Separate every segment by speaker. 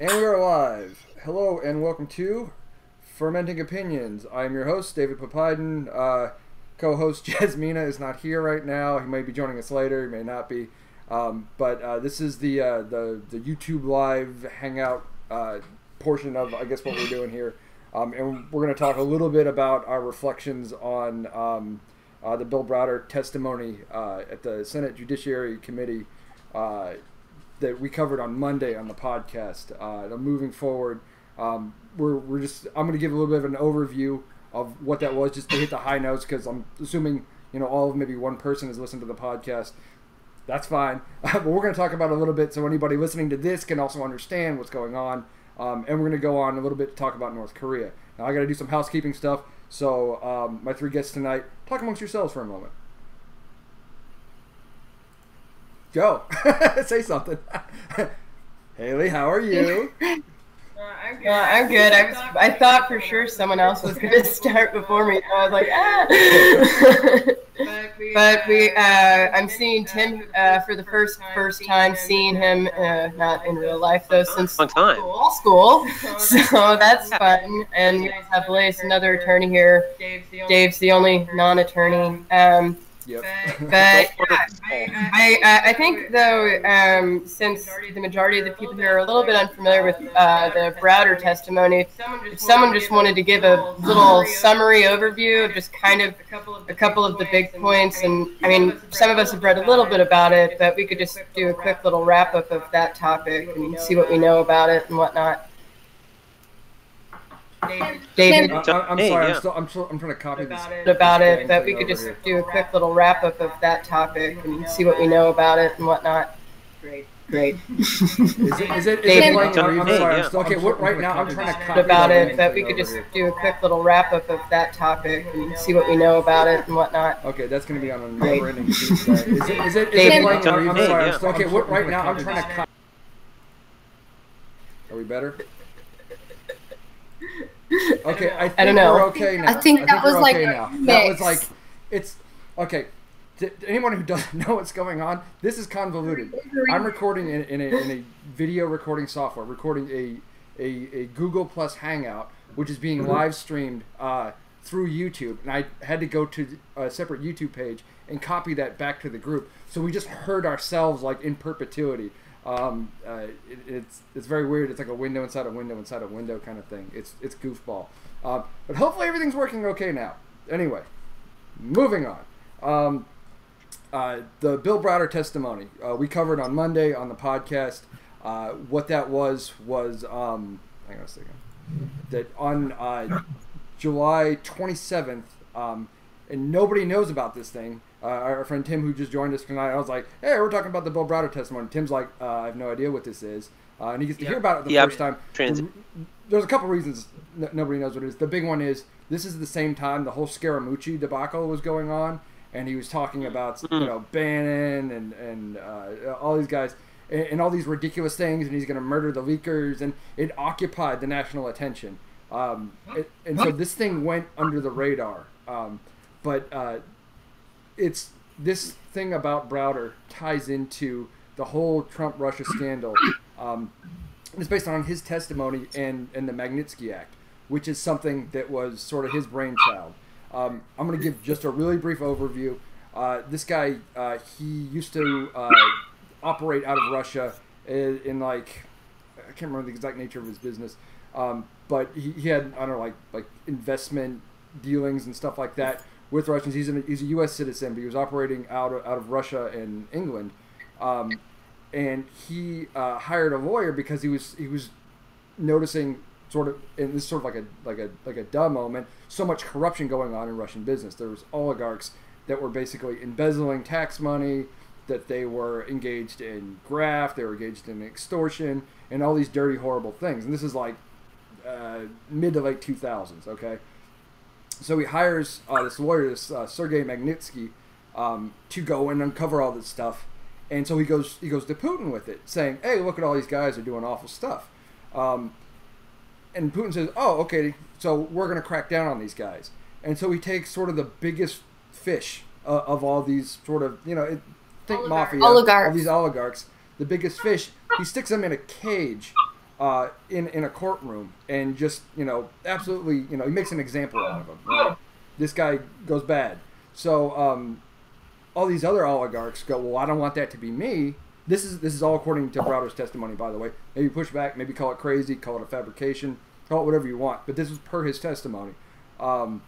Speaker 1: And we are live. Hello and welcome to Fermenting Opinions. I am your host, David Popoiden. Co-host Jasmina is not here right now. He may be joining us later. He may not be. But this is the YouTube live hangout portion of, I guess, what we're doing here. And we're going to talk a little bit about our reflections on the Bill Browder testimony at the Senate Judiciary Committee that we covered on Monday on the podcast. Moving forward, I'm going to give a little bit of an overview of what that was, just to hit the high notes, because I'm assuming all of maybe one person has listened to the podcast. That's fine, but we're going to talk about it a little bit so anybody listening to this can also understand what's going on. And we're going to go on a little bit to talk about North Korea. Now I got to do some housekeeping stuff. So my three guests tonight, talk amongst yourselves for a moment. Go. Say something. Haley, how are you?
Speaker 2: I'm good. I thought for sure someone else was going to start before me. So I was like, I'm seeing Tim for the first time, seeing him not in real life though since school. So that's fun. And we have Blaise, another attorney here. Dave's the only non-attorney.
Speaker 1: Yep.
Speaker 2: But I think though, since the majority of the people here are a little bit unfamiliar with the Browder testimony, if someone just wanted to give a little summary overview of just kind of a couple of the big points, and I mean, some of us have read a little bit about it, but we could just do a quick little wrap up of that topic and see what we know about it and whatnot. David,
Speaker 1: I'm sorry. Yeah. I'm trying to copy this
Speaker 2: about it, but we could just do a quick little wrap up of that topic and see what we know about it and whatnot. Great.
Speaker 1: Is it David, I'm sorry. Okay. Right now I'm trying to copy
Speaker 2: about it, but we could just do a quick little wrap up of that topic and see what we know about it and whatnot.
Speaker 1: Okay, that's going to be on a never-ending Tuesday. Is it David? I'm sorry. Okay. Right now I'm trying to copy. Are we better? Okay, I think we're okay now.
Speaker 3: I think that was like
Speaker 1: that was like, it's okay. To anyone who doesn't know what's going on, this is convoluted. I'm recording in a video recording software, recording a Google Plus Hangout, which is being live streamed through YouTube, and I had to go to a separate YouTube page and copy that back to the group. So we just heard ourselves like in perpetuity. It's very weird. It's like a window inside a window inside a window kind of thing. It's goofball. But hopefully everything's working okay now. Anyway, moving on. The Bill Browder testimony we covered on Monday on the podcast. What that was hang on a second. That on July 27th, and nobody knows about this thing. Our friend Tim, who just joined us tonight, I was like, hey, we're talking about the Bill Browder testimony. Tim's like, I have no idea what this is. And he gets to hear about it the first time. There's a couple reasons nobody knows what it is. The big one is, this is the same time the whole Scaramucci debacle was going on. And he was talking about, Bannon and all these guys and all these ridiculous things. And he's going to murder the leakers. And it occupied the national attention. And so this thing went under the radar. But it's this thing about Browder ties into the whole Trump-Russia scandal. It's based on his testimony and the Magnitsky Act, which is something that was sort of his brainchild. I'm going to give just a really brief overview. This guy, he used to operate out of Russia in like, I can't remember the exact nature of his business, but he had, I don't know, like investment dealings and stuff like that with Russians. He's a U.S. citizen, but he was operating out of Russia and England, and he hired a lawyer because he was noticing sort of, and this is sort of like a dumb moment, so much corruption going on in Russian business. There was oligarchs that were basically embezzling tax money, that they were engaged in graft, they were engaged in extortion, and all these dirty, horrible things. And this is like mid to late 2000s. Okay. So he hires this lawyer, this Sergei Magnitsky, to go and uncover all this stuff. And so he goes to Putin with it, saying, hey, look at all these guys are doing awful stuff. And Putin says, oh, okay, so we're going to crack down on these guys. And so he takes sort of the biggest fish of all these sort of, think mafia, all these oligarchs, the biggest fish, he sticks them in a cage in a courtroom and just, absolutely, he makes an example out of him. Right? This guy goes bad. So all these other oligarchs go, well, I don't want that to be me. This is all according to Browder's testimony, by the way. Maybe push back, maybe call it crazy, call it a fabrication, call it whatever you want. But this was per his testimony. And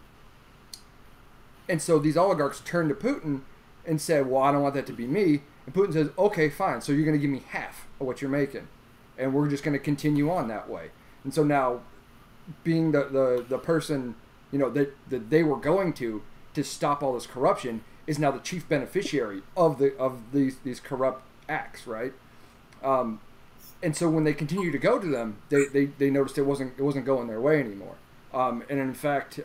Speaker 1: so these oligarchs turned to Putin and said, well, I don't want that to be me. And Putin says, okay, fine. So you're going to give me half of what you're making. And we're just going to continue on that way. And so now, being the person, that they were going to stop all this corruption is now the chief beneficiary of these corrupt acts, right? And so when they continue to go to them, they noticed it wasn't going their way anymore. And in fact,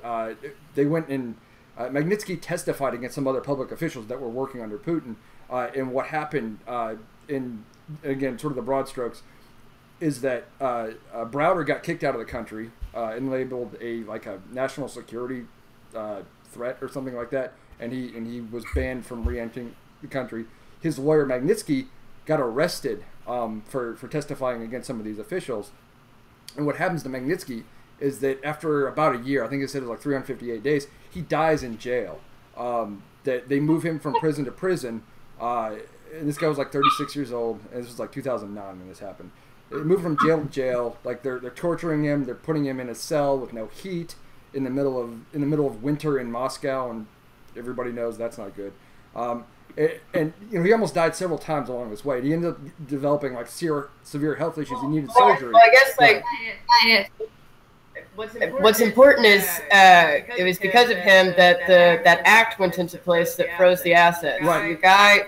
Speaker 1: they went and Magnitsky testified against some other public officials that were working under Putin. And what happened, in again sort of the broad strokes, is that Browder got kicked out of the country and labeled a national security threat or something like that, and he was banned from re-entering the country. His lawyer Magnitsky got arrested for testifying against some of these officials. And what happens to Magnitsky is that after about a year, I think it said it was like 358 days, he dies in jail. That they move him from prison to prison. And this guy was like 36 years old, and this was like 2009 when this happened. They moved from jail to jail. Like they're torturing him. They're putting him in a cell with no heat in the middle of winter in Moscow, and everybody knows that's not good. And he almost died several times along this way. He ended up developing like severe health issues. He needed surgery.
Speaker 2: Well, I guess what's important is it was because of him that that act went into place that froze the assets.
Speaker 1: Right.
Speaker 2: The guy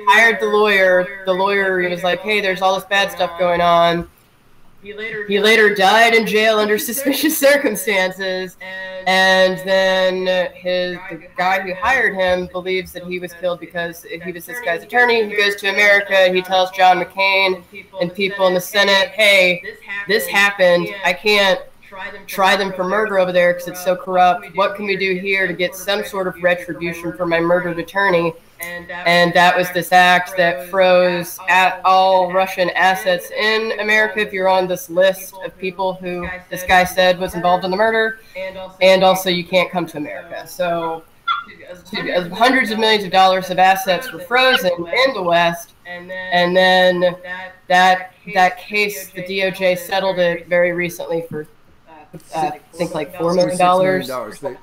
Speaker 2: hired the lawyer. The lawyer was like, "Hey, there's all this bad stuff going on." He later died in jail under suspicious circumstances, and then the guy who hired him believes that he was killed because he was this guy's attorney. He goes to America. He tells John McCain and people in the Senate, "Hey, this happened. I can't try them for murder over there because it's so corrupt. What can we do here to get some sort of retribution for my murdered attorney?" And that was this act that froze all Russian assets in America. If you're on this list of people who this guy said was involved in the murder, and also you can't come to America. So hundreds of millions of dollars of assets were frozen in the West, and then that case, the DOJ settled it very recently for I think like $4 million.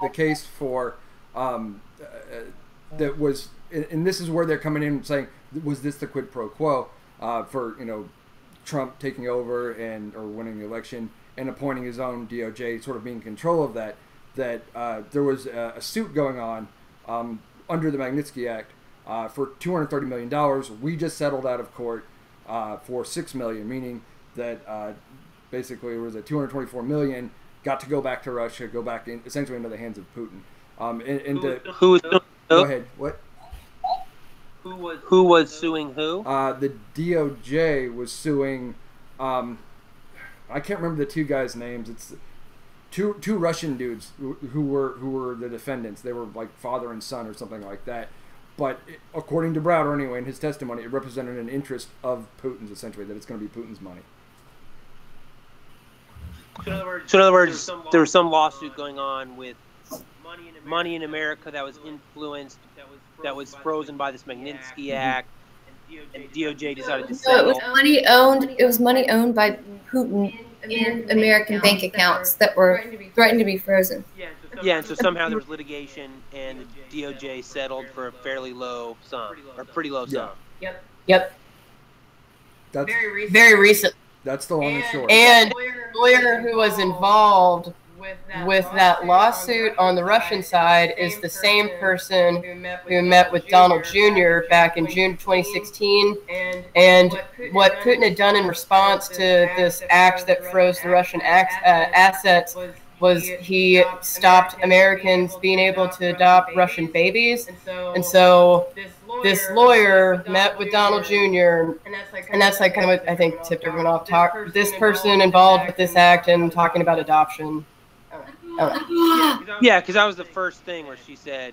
Speaker 1: The case for that was, and this is where they're coming in saying, was this the quid pro quo for Trump taking over or winning the election and appointing his own DOJ, sort of being in control of that? That there was a suit going on under the Magnitsky Act for $230 million. We just settled out of court for $6 million, meaning that basically it was a $224 million, got to go back to Russia, go back essentially into the hands of Putin. Go ahead. What?
Speaker 3: Who was suing who?
Speaker 1: The DOJ was suing. I can't remember the two guys' names. It's two Russian dudes who were the defendants. They were like father and son or something like that. But according to Browder, anyway, in his testimony, it represented an interest of Putin's, essentially, that it's going to be Putin's money.
Speaker 3: So in other words, there was some lawsuit going on with money in America that was influenced, that was frozen by this Magnitsky Act, and DOJ decided to settle.
Speaker 4: So it was money owned by Putin in American bank accounts that were threatened to be frozen.
Speaker 3: Yeah, and so somehow there was litigation, and the DOJ settled for a fairly low sum, or pretty low sum.
Speaker 2: Yep.
Speaker 1: That's
Speaker 2: Very recent.
Speaker 1: That's the long and short.
Speaker 2: And the lawyer who was involved with that lawsuit on the Russian side is the same person who met with Donald Jr. back in June of 2016. And what Putin had done in response to this act that froze the Russian assets was he stopped Americans being able to adopt Russian babies. And so this lawyer met with Donald Jr. and that's like kind of what I think tipped everyone off. This person involved with this act and talking about adoption.
Speaker 3: Yeah, because that was the first thing where she said,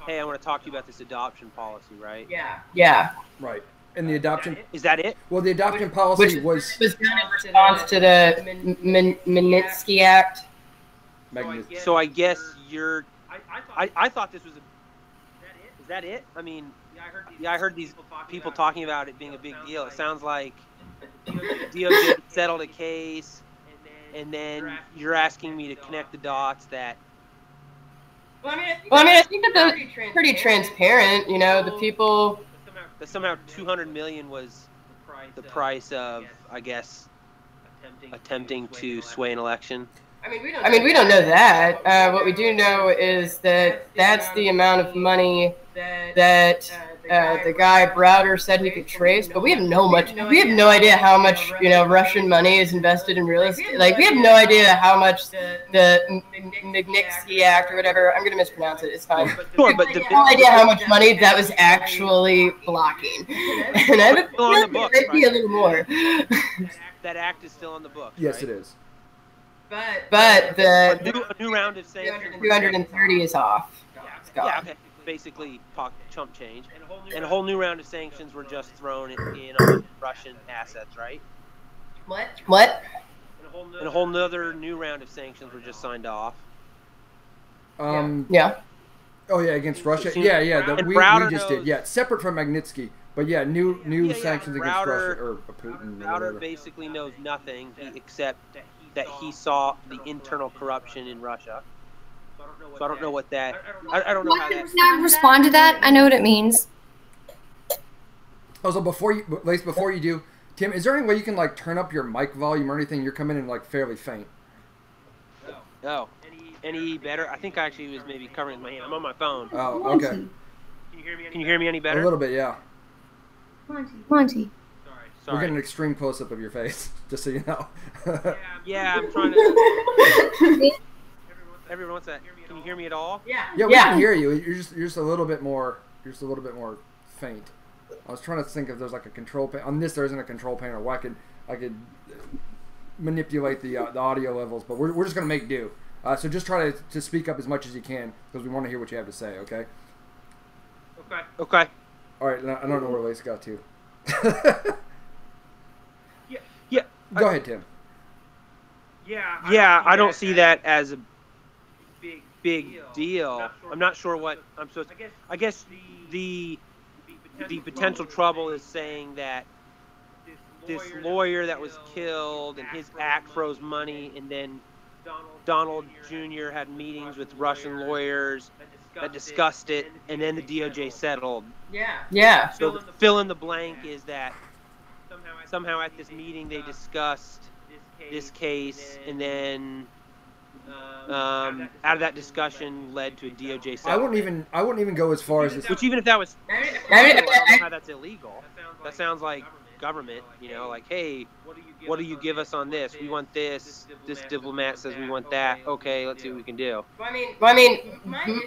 Speaker 3: "Hey, I want to talk to you about this adoption policy," right?
Speaker 2: Yeah.
Speaker 1: Right. And the adoption
Speaker 3: is that it?
Speaker 1: Well, the adoption policy was
Speaker 2: done in response to the Magnitsky Act.
Speaker 1: Magnitsky.
Speaker 3: So I guess you're. I thought this was a. Is that it? I mean, yeah, I heard these people talking about it being a big deal. It sounds like DOJ settled a case, and then you're asking me to connect the dots that.
Speaker 2: Well, I mean, I think that they're pretty transparent. You know, the people.
Speaker 3: That somehow 200 million was the price of, I guess, attempting to sway an election.
Speaker 2: I mean, we don't know that. What we do know is that that's the amount of money that the guy Browder said he could trace, but we have no idea how much Russian money is invested in real estate. Like, we have no idea how much the Magnitsky Act or whatever. I'm gonna mispronounce it. It's fine.
Speaker 3: Sure, but
Speaker 2: we have no idea how much money that was actually blocking. And I would
Speaker 3: on the books,
Speaker 2: maybe a little more.
Speaker 3: That act is still on the books.
Speaker 1: Yes,
Speaker 3: right?
Speaker 1: it is.
Speaker 2: But the
Speaker 3: a new round of sanctions.
Speaker 2: 230 is off.
Speaker 3: Yeah, okay. Basically, chump change. And a whole new round of sanctions were just thrown in on Russian assets, right?
Speaker 2: What?
Speaker 3: And a whole nother new round of sanctions were just signed off.
Speaker 2: Yeah.
Speaker 1: Oh yeah, against Russia.
Speaker 3: So
Speaker 1: Yeah.
Speaker 3: and
Speaker 1: We
Speaker 3: Browder
Speaker 1: just
Speaker 3: knows,
Speaker 1: did. Yeah, separate from Magnitsky. But yeah, new sanctions against
Speaker 3: Browder,
Speaker 1: Russia or Putin. Or
Speaker 3: Browder
Speaker 1: whatever.
Speaker 3: basically knows nothing except that he saw the internal corruption in Russia. So I don't know what that. I don't know how that.
Speaker 4: Can I respond to that? I know what it means.
Speaker 1: Also, before you do, Tim, is there any way you can like turn up your mic volume or anything? You're coming in like fairly faint.
Speaker 3: Oh, any better? I think I actually was maybe covering my hand. I'm on my phone.
Speaker 1: Oh, okay.
Speaker 3: Can you hear me any better?
Speaker 1: A little bit, yeah.
Speaker 4: Monty.
Speaker 1: We're getting an extreme close up of your face, just so you know.
Speaker 3: Yeah, I'm trying to. Everyone, what's that? Can you hear me at all?
Speaker 1: Yeah, we can hear you. You're just a little bit more. You're just a little bit more faint. I was trying to think if there's like a control panel. On this, there isn't a control panel where I could manipulate the audio levels, but we're just gonna make do. So just try to speak up as much as you can because we want to hear what you have to say. Okay.
Speaker 3: Okay.
Speaker 1: All right. I don't know where Lace got to.
Speaker 3: Yeah.
Speaker 1: Go ahead, Tim.
Speaker 3: Yeah, I don't see that as a big deal. I'm not sure what I'm supposed to. I guess the potential trouble is saying that this lawyer that was killed and his act froze money, and then Donald Jr. had meetings with Russian lawyers that discussed it, and then the DOJ settled.
Speaker 2: Yeah.
Speaker 3: So the fill in the blank is that somehow at this meeting they discussed this case, and then out of that discussion led to a DOJ settlement.
Speaker 1: I wouldn't even go as far as this.
Speaker 3: Which even if that was, I don't know how that's illegal. That sounds like government, like, hey, what do you give us on this? We want this. This diplomat says we want that. Okay, let's see what we can do.
Speaker 2: Well, I mean,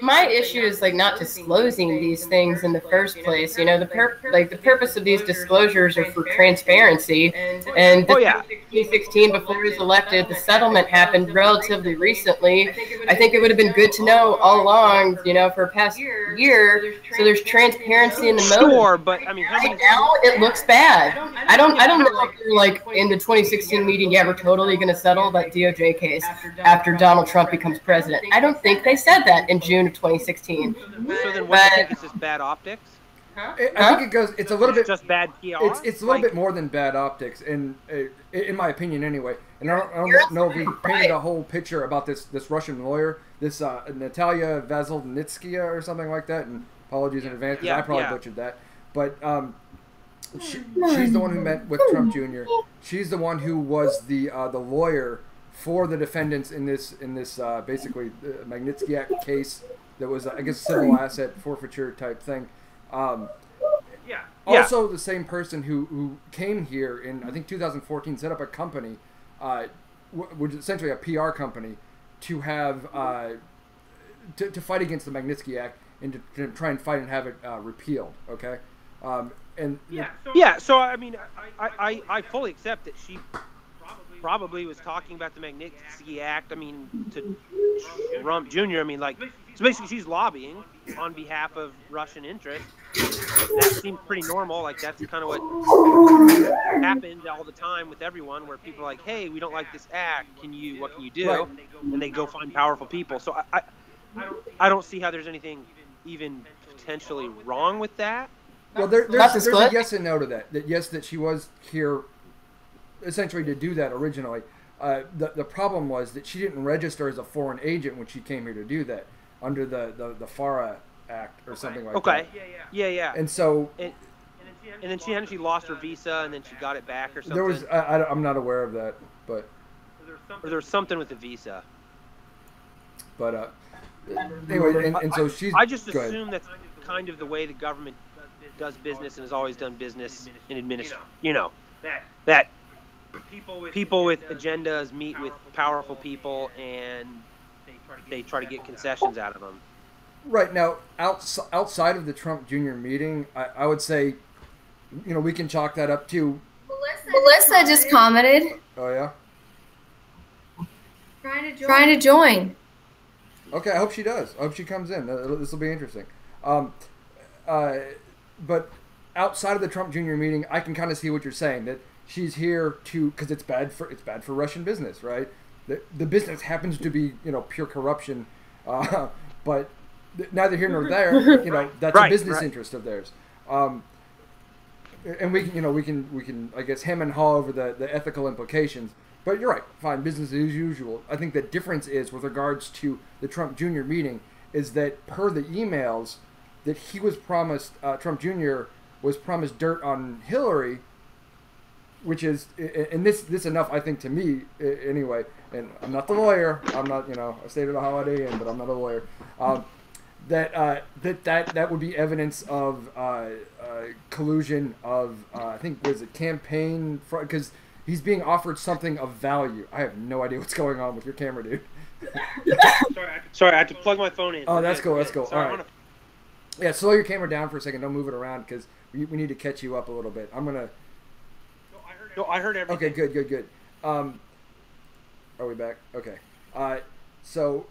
Speaker 2: my issue is like not disclosing these things in the first place. The purpose of these disclosures are for transparency. And 2016, before he was elected, the settlement happened relatively recently. I think it would have been good to know all along, for a past year, so there's transparency in the motive.
Speaker 3: Sure, but I mean,
Speaker 2: right now it looks bad. I don't know if you're like in the 2016 meeting, we're totally going to settle that DOJ case after Donald Trump becomes president. I don't think they said that in June of 2020in.
Speaker 3: So then what do you think? It's just bad optics?
Speaker 1: I think it goes. It's a little bit
Speaker 3: just bad PR.
Speaker 1: It's a little bit more than bad optics, in my opinion, anyway. And I don't know if we painted a whole picture about this Russian lawyer, this Natalia Vasilnitskaya or something like that. And apologies in advance because I probably butchered that. But she's the one who met with Trump Jr. She's the one who was the lawyer for the defendants in this basically Magnitsky Act case that was I guess civil asset forfeiture type thing. Also, the same person who came here in I think 2014 set up a company, which is essentially a PR company, to have to fight against the Magnitsky Act and to try and fight and have it repealed. Okay. So I mean, I fully accept that she
Speaker 3: probably was talking about the Magnitsky Act. I mean, to Trump Jr. I mean, like, so basically she's lobbying on behalf of Russian interests. That seems pretty normal. Like, that's kind of what happens all the time with everyone, where people are like, hey, we don't like this act. What can you do?
Speaker 1: Right.
Speaker 3: And they go find powerful people. So I don't see how there's anything even potentially wrong with that.
Speaker 1: Well, there's a yes and no to that. That she was here essentially to do that originally. The problem was that she didn't register as a foreign agent when she came here to do that under the FARA Act or something like that.
Speaker 3: Okay. Yeah.
Speaker 1: And so...
Speaker 3: And then she lost her visa, and then she got it back or something.
Speaker 1: There was... I'm not aware of that, but...
Speaker 3: Or there was something with the visa.
Speaker 1: But, anyway, and so she's...
Speaker 3: I just assume that's kind of the way the government does business and has always done business in administration. That people with agendas meet with powerful people, and they try to get concessions out of them.
Speaker 1: Right. Now, outside of the Trump Jr. meeting, I would say, we can chalk that up to...
Speaker 4: Melissa just commented.
Speaker 1: Oh, yeah?
Speaker 4: Trying to join.
Speaker 1: Okay, I hope she does. I hope she comes in. This will be interesting. But outside of the Trump Jr. meeting, I can kind of see what you're saying, that she's here because it's bad for Russian business, right? The business happens to be pure corruption, but neither here nor there. That's a business interest of theirs. And we can I guess hem and haw over the ethical implications. But you're right. Fine, business as usual. I think the difference is with regards to the Trump Jr. meeting is that per the emails that he was promised, Trump Jr. was promised dirt on Hillary, which is, and this enough, I think, to me anyway. And I'm not the lawyer. I'm not, I stayed at a Holiday Inn, but I'm not a lawyer. That would be evidence of collusion of I think was it campaign fraud, because he's being offered something of value. I have no idea what's going on with your camera, dude.
Speaker 3: Sorry, I had to plug my phone in.
Speaker 1: Oh, that's cool.
Speaker 3: Sorry,
Speaker 1: all right. Yeah, slow your camera down for a second. Don't move it around because we need to catch you up a little bit. I'm gonna.
Speaker 3: No, I heard everything.
Speaker 1: Okay, good. Are we back? Okay. So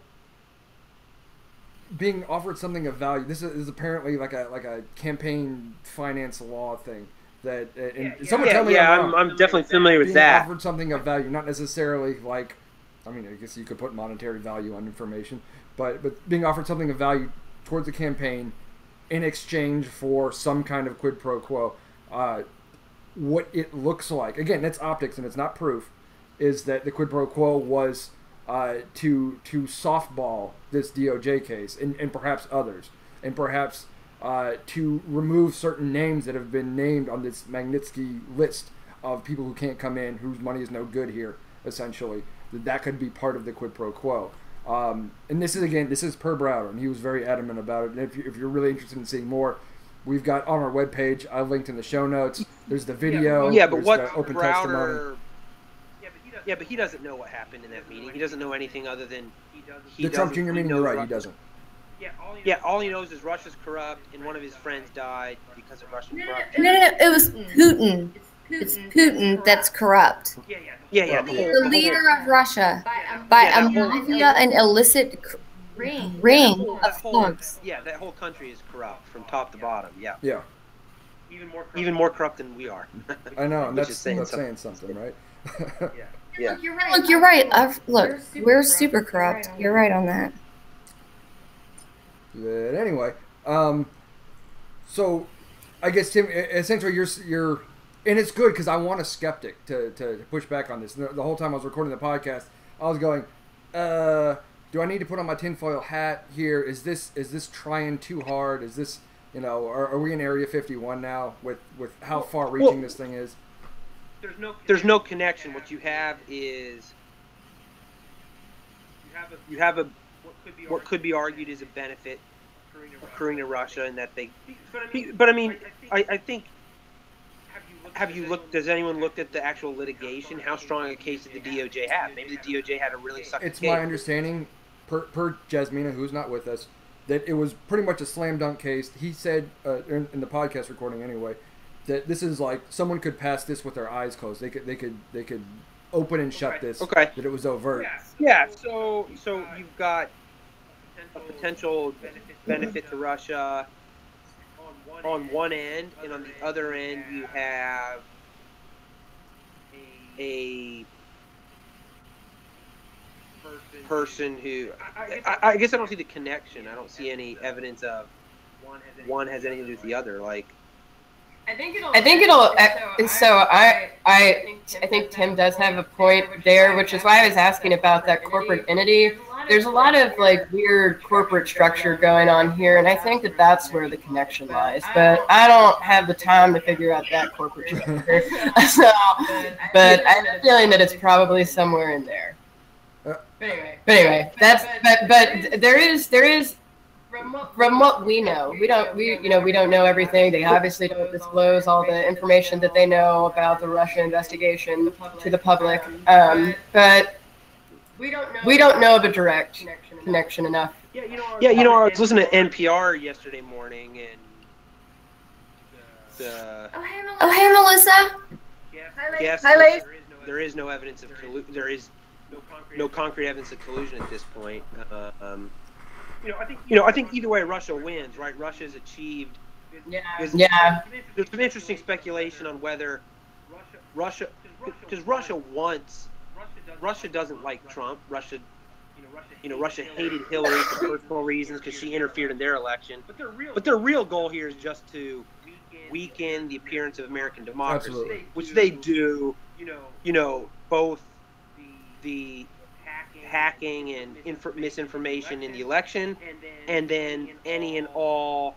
Speaker 1: being offered something of value. This is apparently like a campaign finance law thing. That someone tell me.
Speaker 3: Yeah, I'm definitely familiar with that.
Speaker 1: Being offered something of value, not necessarily like. I mean, I guess you could put monetary value on information, but being offered something of value towards a campaign in exchange for some kind of quid pro quo. What it looks like, again, that's optics and it's not proof, is that the quid pro quo was to softball this DOJ case and perhaps others, and perhaps to remove certain names that have been named on this Magnitsky list of people who can't come in, whose money is no good here, essentially. That could be part of the quid pro quo. And this is per Browder, and he was very adamant about it. And if you're really interested in seeing more, we've got on our webpage, I've linked in the show notes, there's the video,
Speaker 3: but what
Speaker 1: the open
Speaker 3: Browder,
Speaker 1: testimony.
Speaker 3: Yeah, but he doesn't know what happened in that meeting. He doesn't know anything other than
Speaker 1: the Trump Jr. meeting, you're right, he doesn't.
Speaker 3: Yeah, all he knows is Russia's corrupt, and one of his friends died because of Russian corruption.
Speaker 4: No, it was Putin. It's Putin that's corrupt.
Speaker 3: Yeah.
Speaker 4: The leader of Russia by a mafia and illicit ring of thugs.
Speaker 3: Yeah, that whole country is corrupt from top to bottom. Yeah.
Speaker 1: Yeah.
Speaker 3: Even more corrupt than we are.
Speaker 1: I know, and that's saying something, right?
Speaker 3: Yeah.
Speaker 4: Look, you're right. Look, we're super corrupt. You're right on that.
Speaker 1: But anyway, so I guess Tim, essentially you're and it's good because I want a skeptic to push back on this. The whole time I was recording the podcast, I was going, do I need to put on my tinfoil hat here? Is this trying too hard? Is this, are we in Area 51 now with how far reaching this thing is?
Speaker 3: There's no connection. What you have is you have what could be argued is a benefit accruing to Russia, and that they. But I mean, I think. Have you looked? Does anyone looked at the actual litigation? How strong a case did the DOJ have? Maybe the DOJ had a really sucky case.
Speaker 1: It's my understanding, per Jasmina, who's not with us, that it was pretty much a slam dunk case. He said in the podcast recording anyway that this is like someone could pass this with their eyes closed. They could open and shut this.
Speaker 3: Okay.
Speaker 1: That it was overt.
Speaker 3: Yeah. So you've got a potential benefit to Russia on one end, and on the other end you have a person who I guess I don't see the connection. I don't see any evidence of one has anything to do with the other. Like,
Speaker 2: I think it'll. So I think Tim does have a point there, which is why I was asking about that corporate entity. There's a lot of like weird corporate structure going on here, and I think that that's where the connection lies. But I don't have the time to figure out that corporate structure. But I have a feeling that it's probably somewhere in there. But anyway, but there is. From what we know, we don't know everything. They obviously don't disclose all the information that they know about the Russia investigation to the public. But we don't know of a direct connection enough.
Speaker 3: Yeah, I was listening to NPR yesterday morning, and
Speaker 4: Oh, hey, Melissa.
Speaker 3: Yes,
Speaker 4: Hi, Lace.
Speaker 3: there is no evidence of there is no concrete evidence of collusion at this point. I think either way, Russia wins, right? Russia's achieved.
Speaker 2: Yeah.
Speaker 3: There's some interesting speculation on whether Russia, because Russia doesn't like Trump. Russia hated Hillary for personal reasons because she interfered in their election. But their real goal here is just to weaken the appearance of American democracy,
Speaker 1: Absolutely.
Speaker 3: Which they do. Both the hacking and misinformation in the election, and then any and all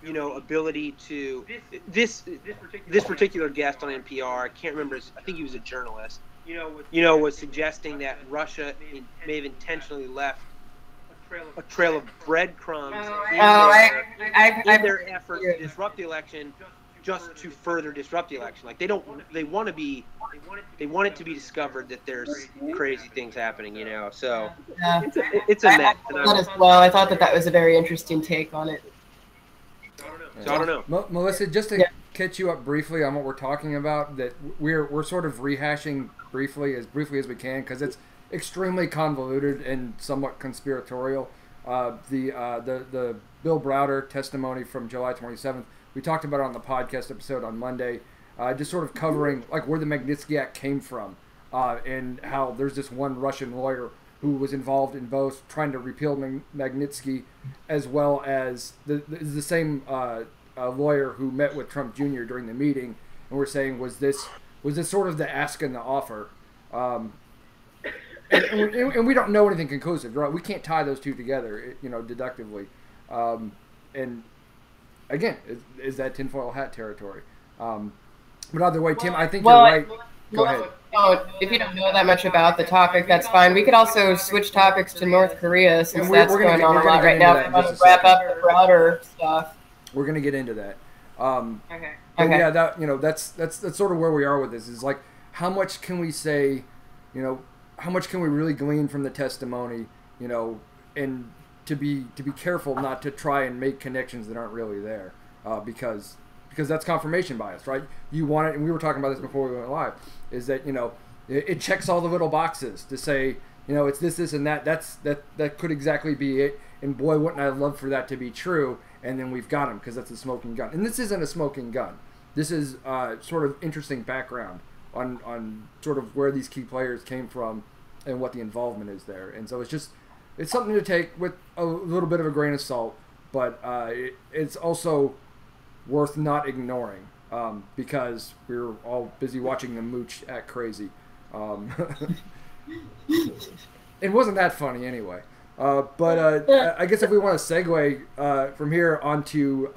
Speaker 3: ability to this particular guest on NPR, I can't remember, I think he was a journalist, was suggesting that Russia may have intentionally left a trail of breadcrumbs in their efforts to disrupt the election, just to further disrupt the election. Like they want it to be discovered that there's crazy things happening, So it's a mess.
Speaker 2: Well, I thought that was a very interesting take on it.
Speaker 3: So I don't know.
Speaker 1: Melissa, just to catch you up briefly on what we're talking about, that we're sort of rehashing briefly as we can, because it's extremely convoluted and somewhat conspiratorial. The Bill Browder testimony from July 27th. We talked about it on the podcast episode on Monday, just sort of covering like where the Magnitsky Act came from, and how there's this one Russian lawyer who was involved in both trying to repeal Magnitsky, as well as the same lawyer who met with Trump Jr. during the meeting, and we're saying was this sort of the ask and the offer, and we don't know anything conclusive, right? We can't tie those two together, deductively, and. Again, is that tinfoil hat territory? But either way, Tim, I think you're right. Go ahead.
Speaker 2: If you don't know that much about the topic, that's fine. We could also switch topics to North Korea, since that's going on a lot right now. We're going to wrap up the Browder stuff.
Speaker 1: We're going to get into that.
Speaker 2: Okay.
Speaker 1: Yeah, that's sort of where we are with this. Is like, how much can we say? How much can we really glean from the testimony? And to be careful not to try and make connections that aren't really there, because that's confirmation bias, right? You want it, and we were talking about this before we went live, is that it checks all the little boxes to say it's this and that. That could exactly be it, and boy, wouldn't I love for that to be true. And then we've got him because that's a smoking gun, and this isn't a smoking gun. This is sort of interesting background on sort of where these key players came from and what the involvement is there, and so it's something to take with a little bit of a grain of salt, but it's also worth not ignoring, because we're all busy watching the mooch act crazy. It wasn't that funny anyway. But I guess if we want to segue from here onto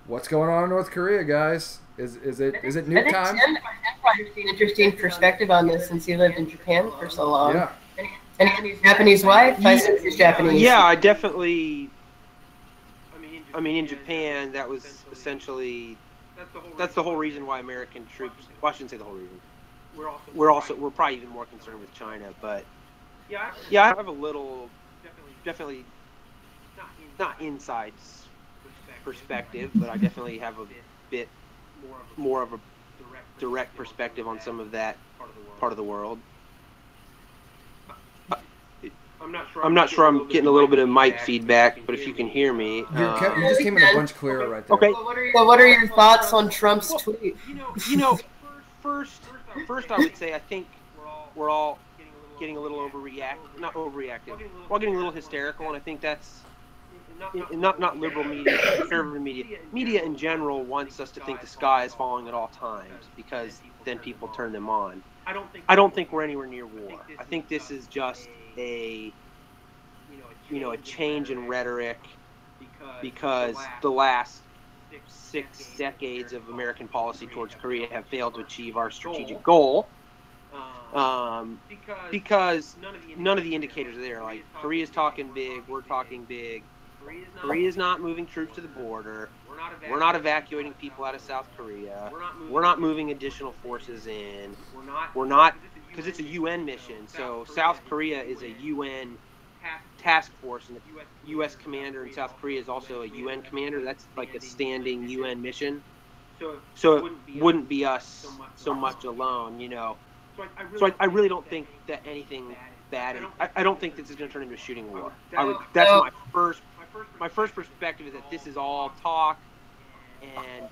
Speaker 1: what's going on in North Korea, guys, is it new time?
Speaker 2: Tim probably has an interesting perspective on this since he lived in Japan for so long.
Speaker 1: Yeah.
Speaker 2: And his Japanese wife? I said he's Japanese.
Speaker 3: Yeah, I definitely. I mean, in Japan, that was essentially. That's the whole reason why American troops. Well, I shouldn't say the whole reason. We're probably even more concerned with China, but yeah, I have a little, definitely not inside perspective, but I definitely have a bit more of a direct perspective on some of that part of the world. I'm not sure I'm getting a little bit of mic feedback, but if you can hear me.
Speaker 1: You just came in a bunch clearer right there.
Speaker 3: Okay.
Speaker 2: Well, what are your thoughts on Trump's tweet?
Speaker 3: First I would say I think we're all getting a little not overreactive. We're all getting a little hysterical, and I think that's not liberal media, conservative media. Media in general wants us to think the sky is falling at all times because then people turn them on. I don't think we're anywhere near war. I think this is just a change in rhetoric because the last 6 decades of American policy towards Korea have failed to achieve our strategic goal. Because none of the indicators are there. Like, Korea's talking big, we're talking big. Korea's not moving troops to the border. We're not evacuating people out of South Korea. We're not moving additional forces in. We're not, because it's a UN mission. So South Korea is a UN task force, and the U.S. commander in South Korea is also a UN commander. That's like a standing UN mission. So it wouldn't be us so much alone, So I really don't think that anything bad. I don't think this is going to turn into a shooting war. That's my first perspective is that this is all talk, and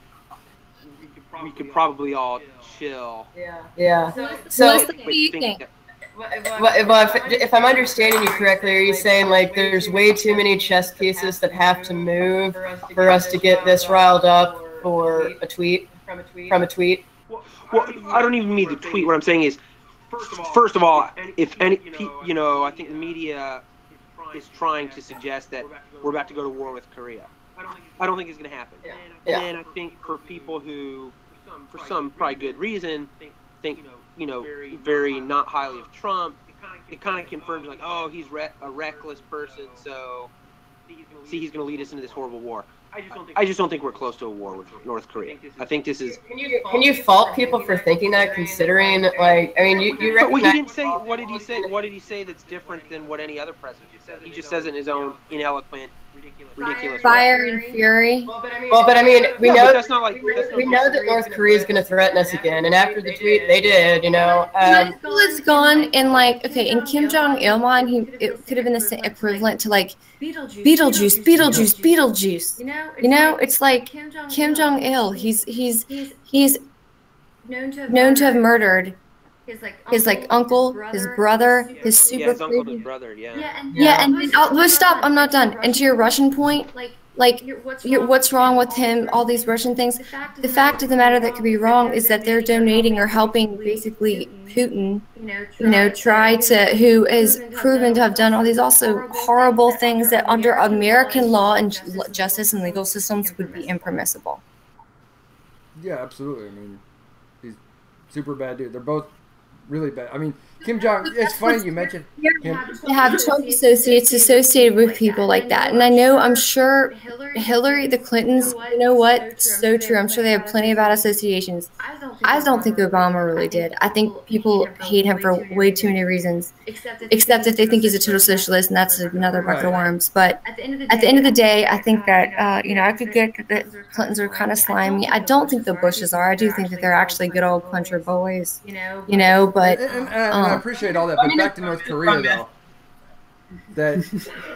Speaker 3: we could probably all chill.
Speaker 2: Yeah. So
Speaker 4: Melissa, what do you think?
Speaker 2: If I'm understanding you correctly, are you saying like there's way too many chess pieces that have to move for us to get this riled up for a tweet? From a tweet?
Speaker 3: Well, I don't even mean the tweet. What I'm saying is, first of all, if any, I think the media is trying to suggest that we're about to go to war with Korea. I don't think it's going to happen. And I think for people who, for some probably good reason, think very not highly of Trump, it kind of confirms like, oh, he's a reckless person, so he's going to lead us into this horrible war. I just don't think we're close to a war with North Korea. I think this is.
Speaker 2: Can you fault people for thinking that, considering, like, I mean, you recognize.
Speaker 3: But he didn't say. What did he say? What did he say that's different than what any other president said? He just says it in his own ineloquent, ridiculous
Speaker 4: Fire
Speaker 3: way.
Speaker 4: and fury.
Speaker 2: Well, but I mean, we know that North Korea is going to threaten us again, and after the tweet, they did.
Speaker 4: It's gone in like, okay, in Kim Jong-il mind, it could have been the same equivalent to like Beetlejuice. It's like Kim Jong-il. He's known to have murdered his uncle, his brother, his super.
Speaker 3: Yeah, his uncle, his brother. Yeah.
Speaker 4: Yeah, and let's stop. I'm not done. And to your Russian point, what's wrong with him? All these Russian things. The fact of the matter that could be wrong is that they're donating or helping basically Putin, who is proven to have done all these also horrible things that under American law and justice and legal systems would be impermissible.
Speaker 1: Yeah, absolutely. I mean, he's super bad dude. They're both really bad. I mean, Kim Jong. It's funny you mentioned him.
Speaker 4: To have Trump associates associated with people like that, and I'm sure Hillary, the Clintons. You know what? So true. I'm sure they have plenty of bad associations. I don't think Obama really did. I think people hate him for way too many reasons, except that they think he's a total socialist, and that's another bucket of worms. But at the end of the day, I think that I could get that the Clintons are kind of slimy. I don't think the Bushes are. I do think that they're actually good old puncher boys. But.
Speaker 1: I appreciate all that, but back to North Korea, though. That,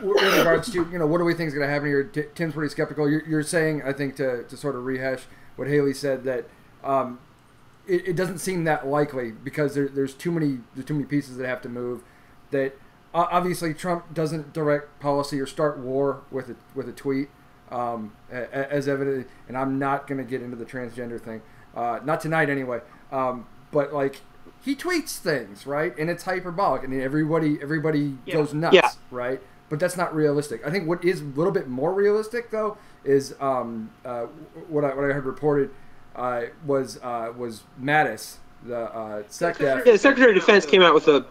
Speaker 1: with regards to, what do we think is going to happen here? Tim's pretty skeptical. You're saying, I think, to sort of rehash what Haley said, that it doesn't seem that likely because there's too many pieces that have to move. That obviously Trump doesn't direct policy or start war with a tweet, as evident. And I'm not going to get into the transgender thing, not tonight anyway. But like. He tweets things, right? And it's hyperbolic, and everybody goes nuts, right? But that's not realistic. I think what is a little bit more realistic, though, is what I heard reported was Mattis, the SecDef.
Speaker 3: Yeah, the Secretary of Defense came out with a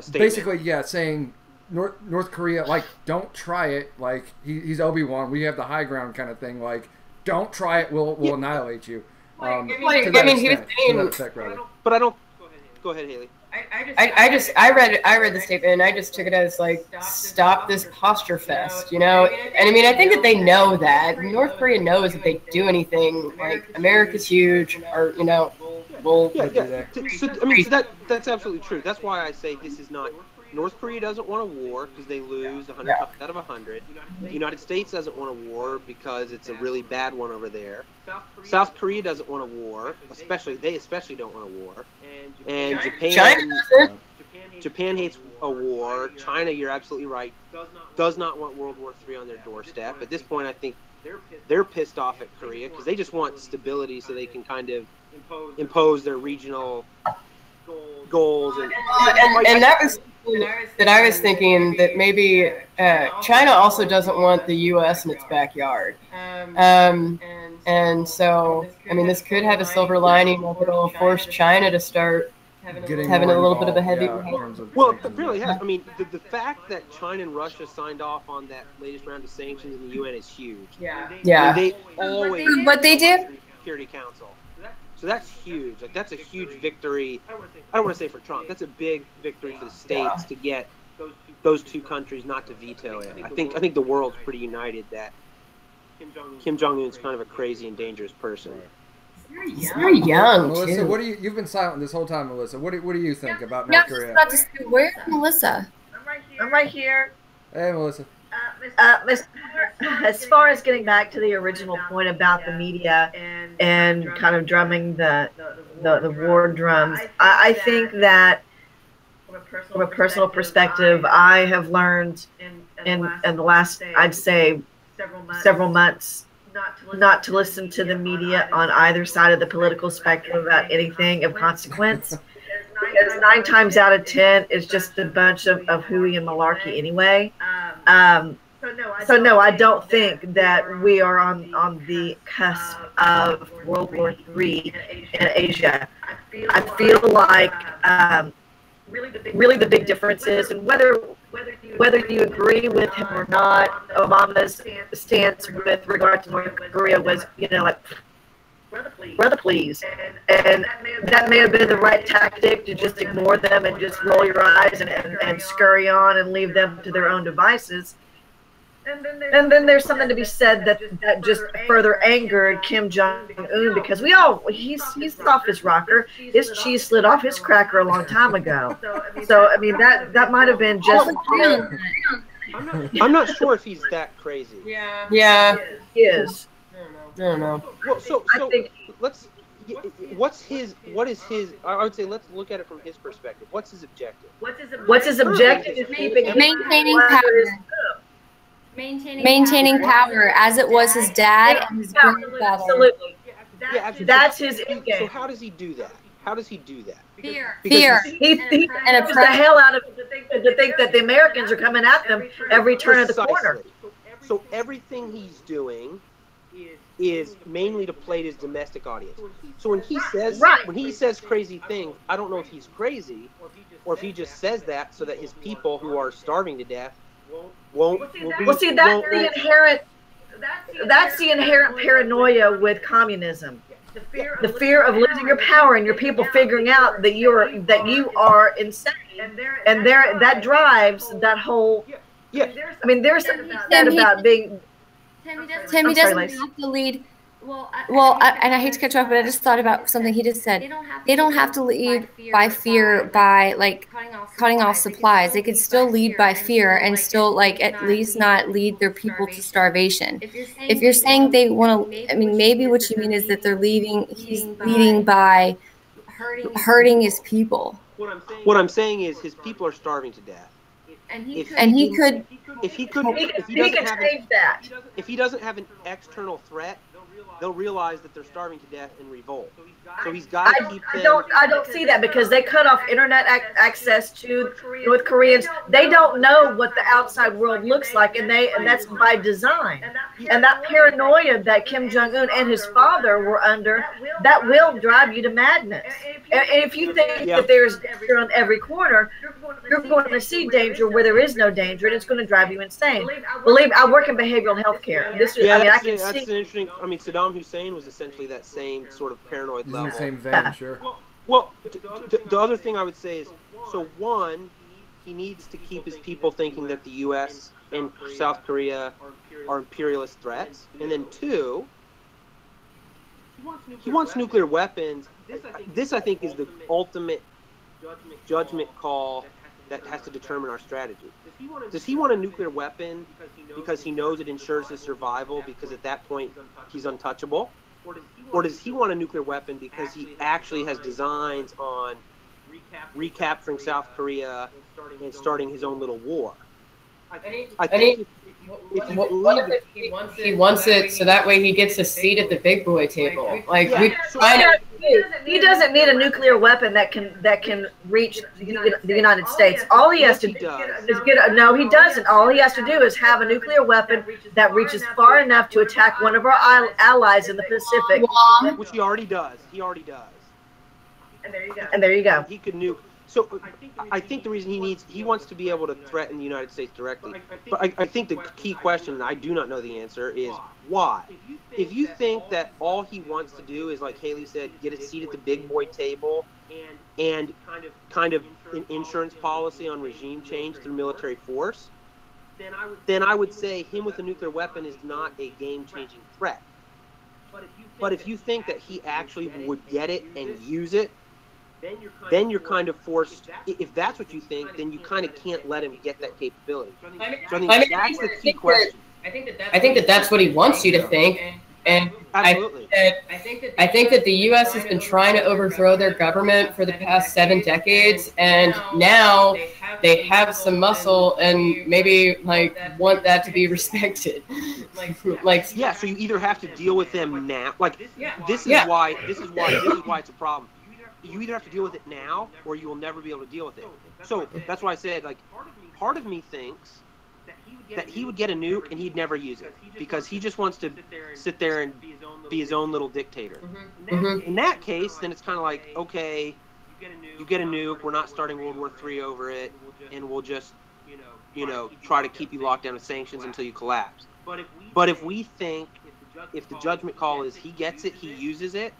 Speaker 3: statement.
Speaker 1: Basically, saying North Korea, like, don't try it. Like, he's Obi-Wan. We have the high ground kind of thing. Like, don't try it. We'll annihilate you.
Speaker 2: He was saying,
Speaker 3: but I don't. Go ahead, Haley.
Speaker 2: I read the statement and I just took it as like, stop this posture fest, And I mean, I think that they know that North Korea knows if they do anything, like, America's huge, or Well,
Speaker 3: yeah. That's absolutely true. That's why I say this is not. North Korea doesn't want a war because they lose 100 times out of 100. The United States doesn't want a war because it's a really bad one over there. South Korea doesn't want a war, especially don't want a war. And Japan hates a war. China, you're absolutely right, does not want World War III on their doorstep. At this point, I think they're pissed off at Korea because they just want stability so they can kind of impose their regional goals.
Speaker 2: And that was that I was thinking that maybe China also doesn't want the U.S. in its backyard. And so, I mean, this could have a silver lining of it'll force China to start having a little bit of a heavy.
Speaker 3: Well, it really has. I mean, the fact that China and Russia signed off on that latest round of sanctions in the UN is huge.
Speaker 2: Yeah.
Speaker 3: I mean, they always
Speaker 4: what they do?
Speaker 3: Security Council. So that's huge. Like, that's a huge victory. I don't want to say for Trump. That's a big victory for the states to get those two countries not to veto it. I think the world's pretty united that Kim Jong-un's kind of a crazy and dangerous person.
Speaker 2: He's very young.
Speaker 1: Melissa,
Speaker 2: too.
Speaker 1: what do you've been silent this whole time, Melissa. What do you think about
Speaker 4: No,
Speaker 1: North
Speaker 4: I was
Speaker 1: Korea?
Speaker 4: about to say, where's Melissa?
Speaker 5: I'm right here.
Speaker 1: Hey, Melissa.
Speaker 5: As far as getting back to the original point about the media and kind of drumming the war drums, I think that from a personal perspective, I have learned in the last, I'd say, several months not to listen to the media on either side of the political spectrum about anything of consequence. Because 9 times out of 10, it's just a bunch of hooey and malarkey anyway. So no, I don't think that we are on the cusp of World War III in Asia. I feel like really the big difference is, and whether you agree with him or not, Obama's stance with regard to North Korea was, like, brother, please. And that may have been the right tactic, to just ignore them and just roll your eyes and scurry on and leave them to their own devices. And then there's something to be said that just further angered Kim Jong-un, because he's off his rocker. His cheese slid off his cracker a long time ago. So I mean that might have been just.
Speaker 3: I'm not sure if he's that crazy.
Speaker 2: Yeah.
Speaker 5: He is.
Speaker 2: I don't know.
Speaker 3: Well, so
Speaker 5: I think,
Speaker 3: what is his? I would say let's look at it from his perspective. What's his objective?
Speaker 5: What's his objective?
Speaker 4: Maintaining power. Maintaining power, as it was his dad and his grandfather.
Speaker 5: Absolutely.
Speaker 3: Yeah, absolutely.
Speaker 5: That's his end game.
Speaker 3: So how does he do that?
Speaker 4: Fear.
Speaker 5: He the hell out of it to think that the Americans are coming at them every turn of the corner.
Speaker 3: So everything he's doing is mainly to play his domestic audience. So when he says crazy things, I don't know if he's crazy or if he just says that so that his people who are starving to death won't.
Speaker 5: That's the inherent paranoia with communism. The fear of losing your power and your people figuring out that you are insane, and that drives that whole.
Speaker 3: Yeah.
Speaker 5: I mean, there's something said about being.
Speaker 4: Tim, he doesn't have to lead. And I hate to cut you off, but I just thought about something he just said. They don't have to lead by fear, by like cutting off supplies. They could still lead by fear and still, like, at least not lead their people to starvation. If you're saying they want to, I mean, maybe what you mean is that he's leading by hurting his people.
Speaker 3: What I'm saying is his people are starving to death.
Speaker 4: If
Speaker 3: he doesn't have an external threat, they'll realize that they're starving to death and revolt. So he's got to keep them.
Speaker 5: I don't see that, because they cut off internet access to North Koreans. They don't know what the outside world looks like, and that's by design. And that paranoia that Kim Jong-un and his father were under, that will drive you to madness. And if you think that there's danger on every corner, you're going to see danger where there is no danger, and it's going to drive you insane. Believe me, I work in behavioral health care.
Speaker 3: That's an interesting. I mean, Saddam Hussein was essentially that same sort of paranoid level.
Speaker 1: In the same vein, sure.
Speaker 3: Well, the other thing I would say is, so one, he needs to keep his people thinking that the U.S. and South Korea are imperialist threats, and then two, he wants nuclear weapons this I think is the ultimate judgment call that has to determine our strategy. Does he want a nuclear weapon because he knows it ensures his survival, because at that point he's untouchable? Or does he want a nuclear weapon because he actually has designs on recapturing South Korea and starting his own little war? I think
Speaker 2: he wants it so that way he gets a seat at the big boy table. Like
Speaker 5: he doesn't need a nuclear weapon that can reach the United States. All he has to do is no, he doesn't. All he has to do is have a nuclear weapon that reaches far enough to attack one of our allies in the Pacific,
Speaker 3: which he already does.
Speaker 5: And there you go.
Speaker 3: He could nuke. So I think the reason he wants to be able to threaten the United States directly. But I think the key question, and I do not know the answer, is why? If you think that all he wants to do is, like Haley said, get a seat at the big boy table and kind of an insurance policy on regime change through military force, then I would say him with a nuclear weapon is not a game-changing threat. But if you think that he actually would get it and use it, then you're kind of forced. If that's what you think, then you kind of can't let him get that capability. So I think that's the key question.
Speaker 2: I think that's what he wants you to think. And
Speaker 3: absolutely.
Speaker 2: I think that the U.S. has been trying to overthrow their government for the past 7 decades, and now they have some muscle and maybe want that to be respected.
Speaker 3: Yeah. So you either have to deal with them now. This is why it's a problem. You either have to deal with it now, or you will never be able to deal with it. So that's why I said, part of me thinks that he would get a nuke and he'd never use it because he just wants to sit there and be his own little dictator. In that case, then it's kind of like, okay, you get a nuke, we're not starting World War III over it, and we'll just, try to keep you locked down with sanctions until you collapse. But if we think, if the judgment call is he gets it, he uses it,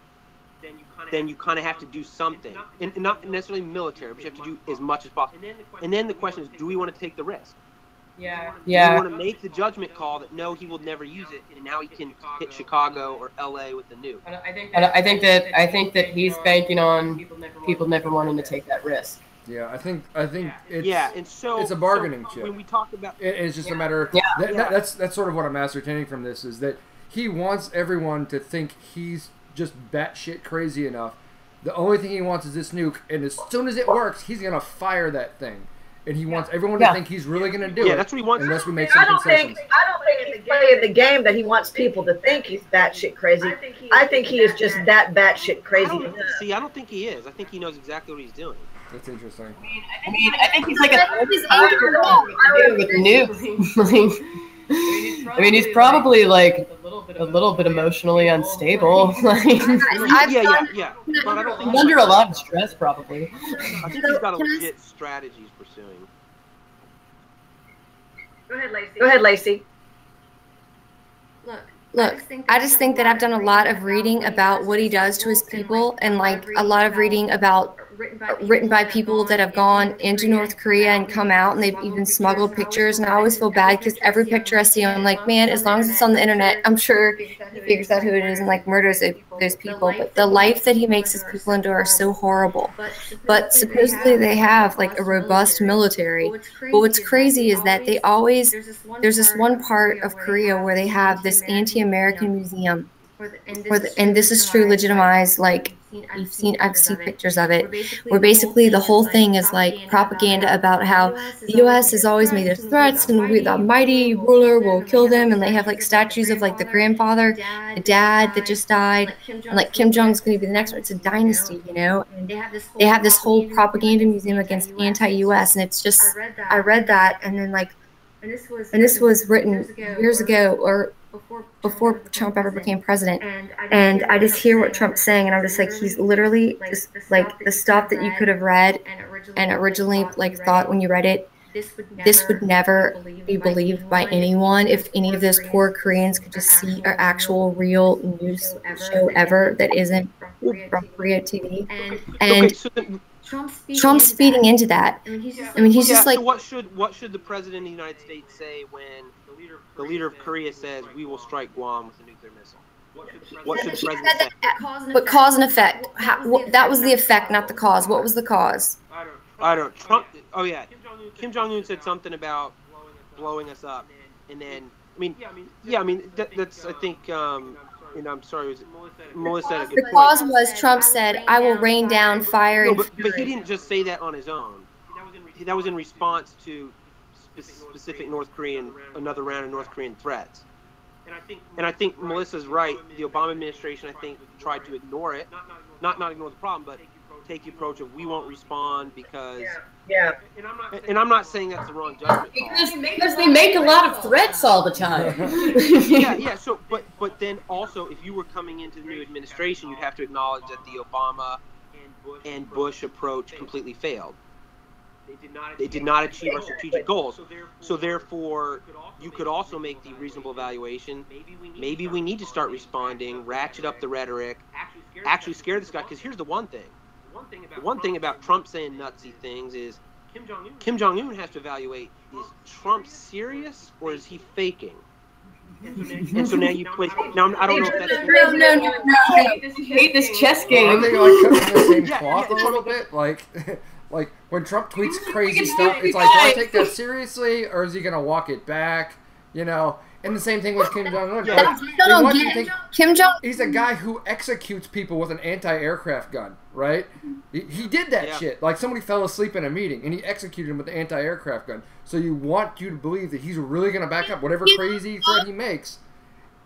Speaker 3: then you kind of have to do something, and not necessarily military, but you have to do as much as possible. And then the question is, do we want to take the risk?
Speaker 2: Yeah.
Speaker 3: Do we want to make the judgment call that no, he will never use it, and now he can hit Chicago or LA with the nuke?
Speaker 2: I think that he's banking on people never wanting to take that risk.
Speaker 1: Yeah, I think it's
Speaker 3: and so
Speaker 1: it's a bargaining chip.
Speaker 3: When we talk about
Speaker 1: it's just a matter of that's sort of what I'm ascertaining from this, is that he wants everyone to think he's just batshit crazy enough. The only thing he wants is this nuke, and as soon as it works, he's gonna fire that thing. And he wants everyone to think he's really gonna do it.
Speaker 3: Yeah, that's what he wants.
Speaker 1: Unless we make some concessions.
Speaker 5: I don't think he's playing the game that he wants people to think he's batshit crazy. I think he is just that batshit crazy.
Speaker 3: I don't think he is. I think he knows exactly what he's doing.
Speaker 1: That's interesting.
Speaker 2: I think he's like a with nuke. I mean, he's probably a little bit emotionally unstable.
Speaker 3: Yeah. But I don't think
Speaker 2: he's under a lot of stress, probably.
Speaker 3: I think he's got a legit strategy he's pursuing.
Speaker 5: Go ahead, Lacey.
Speaker 4: Look, I just think that I've done a lot of reading about what he does to his people, and a lot of reading about written by people that have gone into North Korea and come out, and they've even smuggled pictures. And I always feel bad because every picture I see, I'm like, man, as long as it's on the internet, I'm sure he figures out who it is and murders those people. But the life that he makes his people endure is so horrible. But supposedly they have a robust military. But what's crazy is that they always, there's this one part of Korea where they have this anti-American museum. And this is true legitimized, I've seen pictures of it, where basically the whole thing is propaganda about how the U.S. has always made us threats, and the mighty ruler will kill them, and they have statues of the grandfather, the dad that just died, and Kim Jong's going to be the next one. It's a dynasty, and they have this whole propaganda museum against anti-U.S., and it's just, I read that, and then and this was written years ago, or before Trump ever became president, and I just hear what Trump's saying, and I'm just he's literally just the stuff that you could have read and originally thought when you read it, this would never be believed by anyone if any of those poor Koreans could just see an actual real news show ever that isn't from Korea TV. And Trump's feeding into that. I mean, he's just
Speaker 3: so what should the president of the United States say when the leader of Korea says we will strike Guam with a nuclear missile? What should the president say?
Speaker 4: But cause and effect. That was the effect, not the cause. What was the cause?
Speaker 3: I don't. Trump. Oh yeah, Kim Jong-un said something about blowing us up, and then that's I think I'm sorry, Melissa had a good point.
Speaker 4: The cause was Trump said, "I will rain down fire."
Speaker 3: No, but he didn't just say that on his own. That was in response to specific another round of North Korean threats. And I think Melissa's right. The Obama administration, I think, tried to ignore it, not ignore the problem, but take the approach of we won't respond because.
Speaker 5: Yeah.
Speaker 3: And I'm not saying that's the wrong judgment call.
Speaker 2: Because they make a lot of threats all the time.
Speaker 3: Yeah. So, but then also, if you were coming into the new administration, you'd have to acknowledge that the Obama and Bush approach completely failed. They did not achieve our strategic goals. So therefore, you could also make the reasonable evaluation. Maybe we need to start responding, ratchet up the rhetoric, actually scare this guy. Because here's the one thing. The one thing about Trump saying nutsy things is Kim Jong-un has to evaluate, is Trump serious or is he faking? And so now you play. Now I don't know if that's.
Speaker 2: No. I hate this chess game.
Speaker 1: Are they like cooking the same cloth a little bit? Like when Trump tweets crazy stuff, it's like, do I take that seriously or is he gonna walk it back? You know. And the same thing with Kim Jong-un.
Speaker 4: Kim Jong.
Speaker 1: He's a guy who executes people with an anti-aircraft gun, right? He did that shit. Like somebody fell asleep in a meeting and he executed him with the anti-aircraft gun. So you want you to believe that he's really going to back up whatever crazy threat he makes.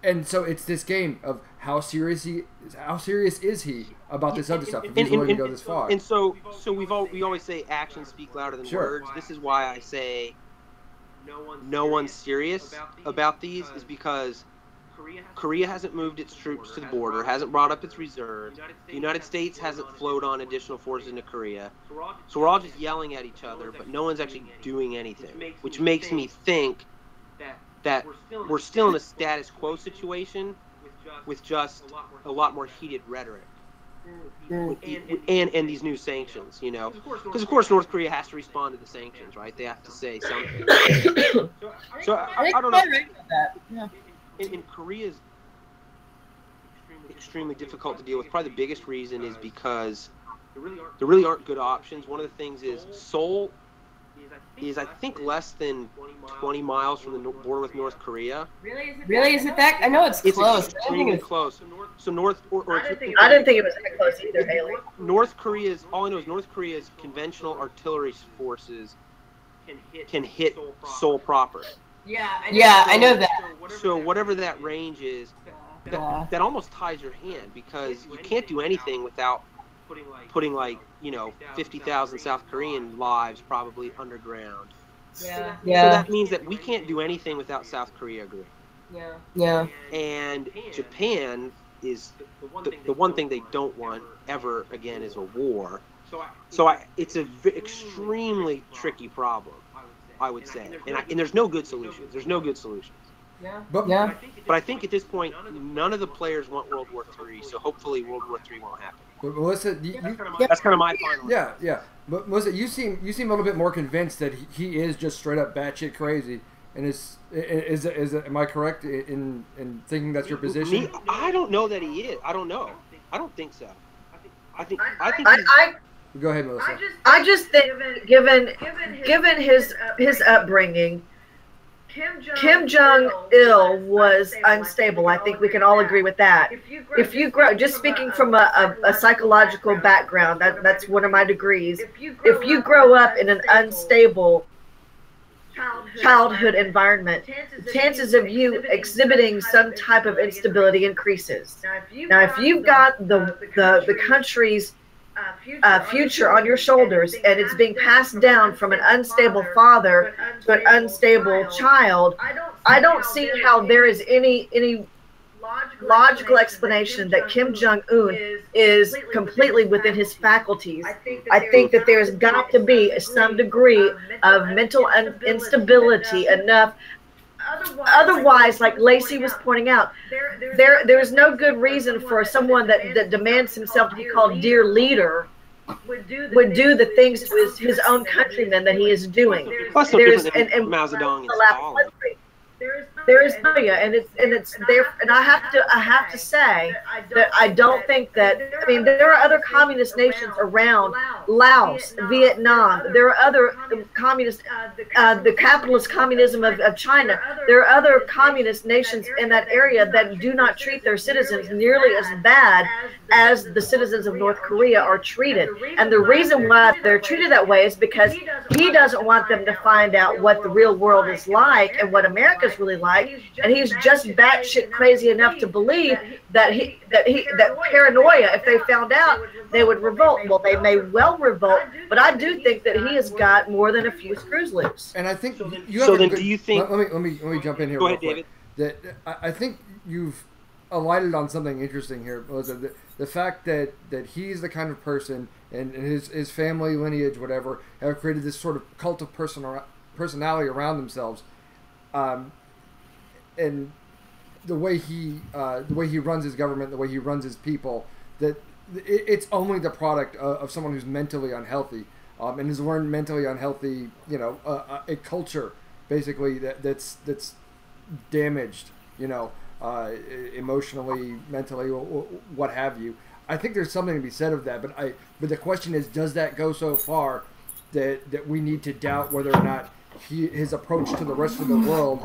Speaker 1: And so it's this game of how serious is he about this other stuff if he's willing to go this far.
Speaker 3: And so we always say actions speak louder than words. This is why I say no one's serious about these is because Korea hasn't moved its troops to the border, hasn't brought up its reserves. The United States hasn't flowed on additional forces into Korea. So we're all just yelling at each other, but no one's actually doing anything, which makes me think that we're still in a status quo situation with just a lot more heated rhetoric. And these new sanctions, you know, because of course North Korea has to respond to the sanctions, right? They have to say something. So I don't know. And Korea's extremely difficult to deal with. Probably the biggest reason is because there really aren't good options. One of the things is Seoul is I think less than 20 miles from the border with North Korea.
Speaker 2: Really? Is it that? I know it's close.
Speaker 3: It's extremely close. So
Speaker 5: I didn't think it was that close either, Haley.
Speaker 3: All I know is North Korea's conventional artillery forces can hit Seoul proper.
Speaker 2: Yeah, I know that.
Speaker 3: So whatever that range is, that almost ties your hand because you can't do anything without putting 50,000 South Korean lives probably underground.
Speaker 2: Yeah.
Speaker 3: So that means that we can't do anything without South Korea agreeing.
Speaker 2: Yeah.
Speaker 3: And Japan is the one thing they don't want ever again is a war. So it's an extremely tricky problem, I would say. And there's no good solutions. But I think at this point, none of the players want World War III, so hopefully World War III won't happen.
Speaker 1: But Melissa,
Speaker 3: that's kind of my final.
Speaker 1: Yeah. But Melissa, you seem a little bit more convinced that he is just straight up batshit crazy. And am I correct in thinking that's your position?
Speaker 3: I don't know that he is. I don't know. I don't think so. I think.
Speaker 1: Go ahead, Melissa.
Speaker 5: I just think, given his upbringing, Kim Jong-il was unstable. I think we can all agree with that. If you grow, just speaking from a psychological background, that's one of my degrees. If you grow up in an unstable childhood environment, the chances of you exhibiting some type of instability increases. Now, if you've got the country's future on your shoulders and it's being passed down from an unstable father to an unstable child, I don't see how there is any logical explanation that Kim Jong-un is completely within his faculties. I think that there's got to be some degree of mental instability enough. Otherwise, like Lacey was pointing out, there's no good reason for someone that demands himself to be called dear leader would do the things to his own countrymen that he is doing.
Speaker 3: Plus, no different than Mao Zedong and Stalin.
Speaker 5: There is paranoia, and it's there. And I have to say that I don't think that. I mean, there are other communist nations around, Laos, Vietnam. There are other communist, the capitalist communism of China. There are other communist nations in that area that do not treat their citizens nearly as bad as the citizens of North Korea are treated. And the reason why they're treated that way is because he doesn't want them to find out what the real world is like and what America's really like. And he's just batshit crazy enough to believe that paranoia, if they found out, they would revolt. Well, they may well revolt, but I do think that he has got more than a few screws loose.
Speaker 1: And I think you
Speaker 3: so then, do you think?
Speaker 1: Let me jump in here.
Speaker 3: Go ahead, David.
Speaker 1: That I think you've alighted on something interesting here, Melissa. The fact that he's the kind of person, and his family lineage, whatever, have created this sort of cult of personality around themselves. And the way he runs his government, the way he runs his people, that it's only the product of someone who's mentally unhealthy, and has learned mentally unhealthy, a culture basically that's damaged, emotionally, mentally, what have you. I think there's something to be said of that, but the question is, does that go so far that we need to doubt whether or not his approach to the rest of the world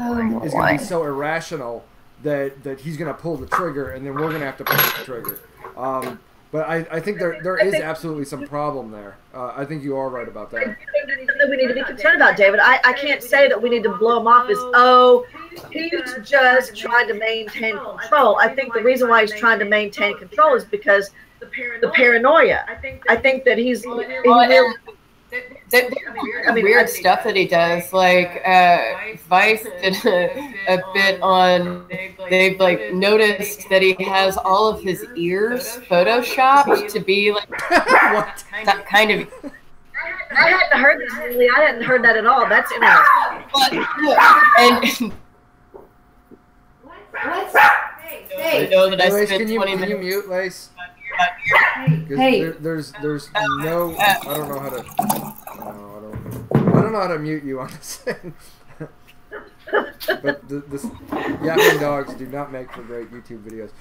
Speaker 1: is going to be so irrational that he's going to pull the trigger, and then we're going to have to pull the trigger. But I think there is absolutely some problem there. I think you are right about that.
Speaker 5: That we need to be concerned about, David. I can't say that we need to blow him off as, he's just trying to maintain control. I think the reason why he's trying to maintain control is because the paranoia. I think that he's
Speaker 2: weird stuff that he does. Like Vice did a bit on. They've like noticed that he has all of his ears photoshopped to be like that kind of.
Speaker 5: I hadn't heard this, Lily. I hadn't heard that at all. That's interesting.
Speaker 2: Hey, know that
Speaker 1: Lace,
Speaker 2: I spent 20 minutes.
Speaker 1: Can you mute, Lace?
Speaker 4: Hey.
Speaker 1: There's no. I don't know how to. I don't know how to mute you on this thing. But this yapping dogs do not make for great YouTube videos.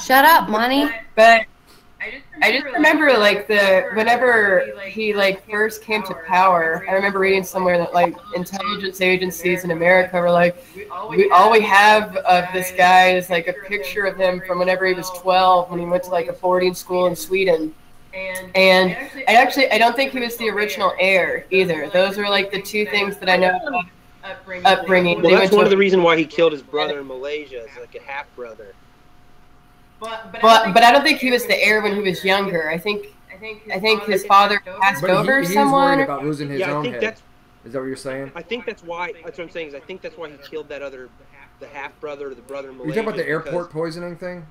Speaker 4: Shut up, Monty.
Speaker 2: But I just remember like whenever he like first came to power, I remember reading somewhere that like intelligence agencies in America were like, all we have of this guy is like a picture of him from whenever he was 12 when he went to like a boarding school in Sweden. And I don't think he was the original heir either. Those are like the two things that I know about upbringing.
Speaker 3: Well, that's one of the reasons why he killed his brother in Malaysia, as like a half brother.
Speaker 2: But I don't think he was the heir when he was younger. I think his father passed over someone.
Speaker 1: Worried about losing his own head. Is that what you're saying?
Speaker 3: I think that's why. That's what I'm saying. I think that's why he killed that the half brother or the brother in Malaysia.
Speaker 1: You're talking about the airport poisoning thing?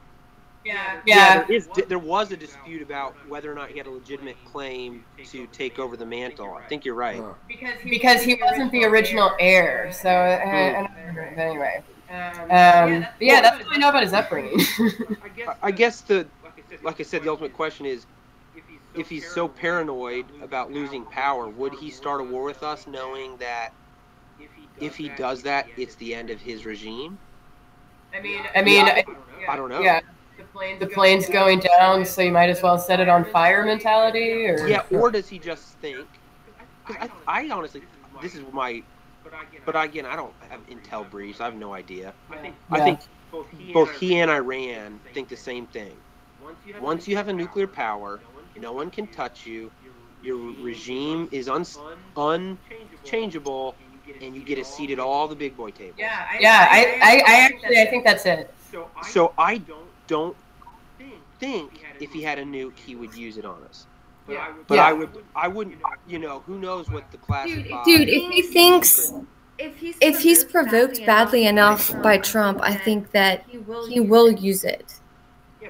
Speaker 2: Yeah.
Speaker 3: There was a dispute about whether or not he had a legitimate claim to take over the mantle. I think you're right.
Speaker 2: Because he wasn't the original heir. So anyway. Yeah, that's what I know about his upbringing.
Speaker 3: I guess like I said, the ultimate question is, if he's so paranoid about losing power, would he start a war with us, knowing that if he does that, it's the end of his regime?
Speaker 2: I mean,
Speaker 3: I don't know.
Speaker 2: Yeah. The plane's going down, so you might as well set it on fire mentality? Or?
Speaker 3: Yeah, or does he just think... Because I honestly... This is my... But again, I don't have intel briefs. I have no idea. I think both he and Iran think the same thing. Once you have a nuclear power, no one can touch you. Your regime is unchangeable, and you get a seat at all the big boy tables.
Speaker 2: Yeah, I think that's it.
Speaker 3: So I don't think if he had a nuke, he would use it on us. But I wouldn't. Who knows what the classified.
Speaker 4: Dude, if he thinks, if he's provoked badly enough by Trump, I think that he will use it.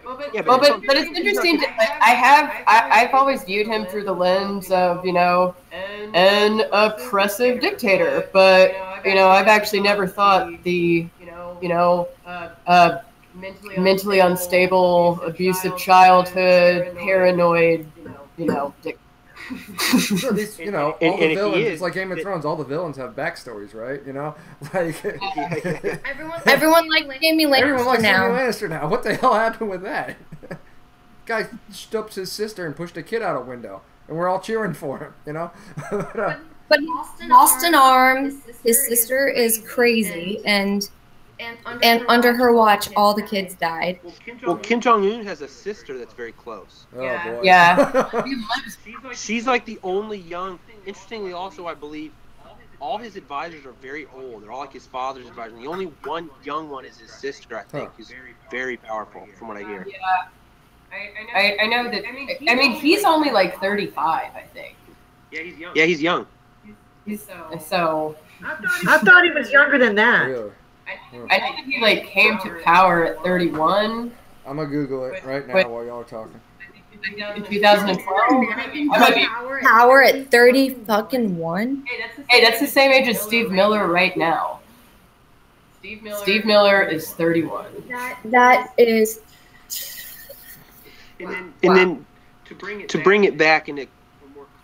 Speaker 2: But it's interesting. I've always viewed him through the lens of an oppressive dictator. But I've actually never thought the mentally unstable, abusive childhood, paranoid,
Speaker 1: So these, you know, all the villains. It's like Game of Thrones. All the villains have backstories, right? You know, like
Speaker 4: Everyone likes Jamie Lannister
Speaker 1: everyone likes
Speaker 4: now.
Speaker 1: Jamie Lannister now. What the hell happened with that? Guy stooped his sister and pushed a kid out a window, and we're all cheering for him. You know.
Speaker 4: But lost an arm. His sister is crazy, and under her watch, all the kids died.
Speaker 3: Well, Kim Jong-un has a sister that's very close.
Speaker 1: Oh boy.
Speaker 2: Yeah.
Speaker 3: She's like the only young. Interestingly, also, I believe all his advisors are very old. They're all like his father's advisors. The only one young one is his sister, I think, who's very powerful, from what I hear.
Speaker 2: Yeah. I know that. I mean, he's only like 35, I think.
Speaker 3: Yeah, he's young.
Speaker 2: So.
Speaker 5: I thought he was younger than that.
Speaker 1: Really?
Speaker 2: I think he like came to power at 31.
Speaker 1: I'm gonna Google it right now while y'all are talking.
Speaker 2: In 2012.
Speaker 4: Power at 30 fucking 1?
Speaker 2: Hey, that's the same age as Steve Miller right now. Steve Miller is 31.
Speaker 4: That is.
Speaker 3: And then to bring it back into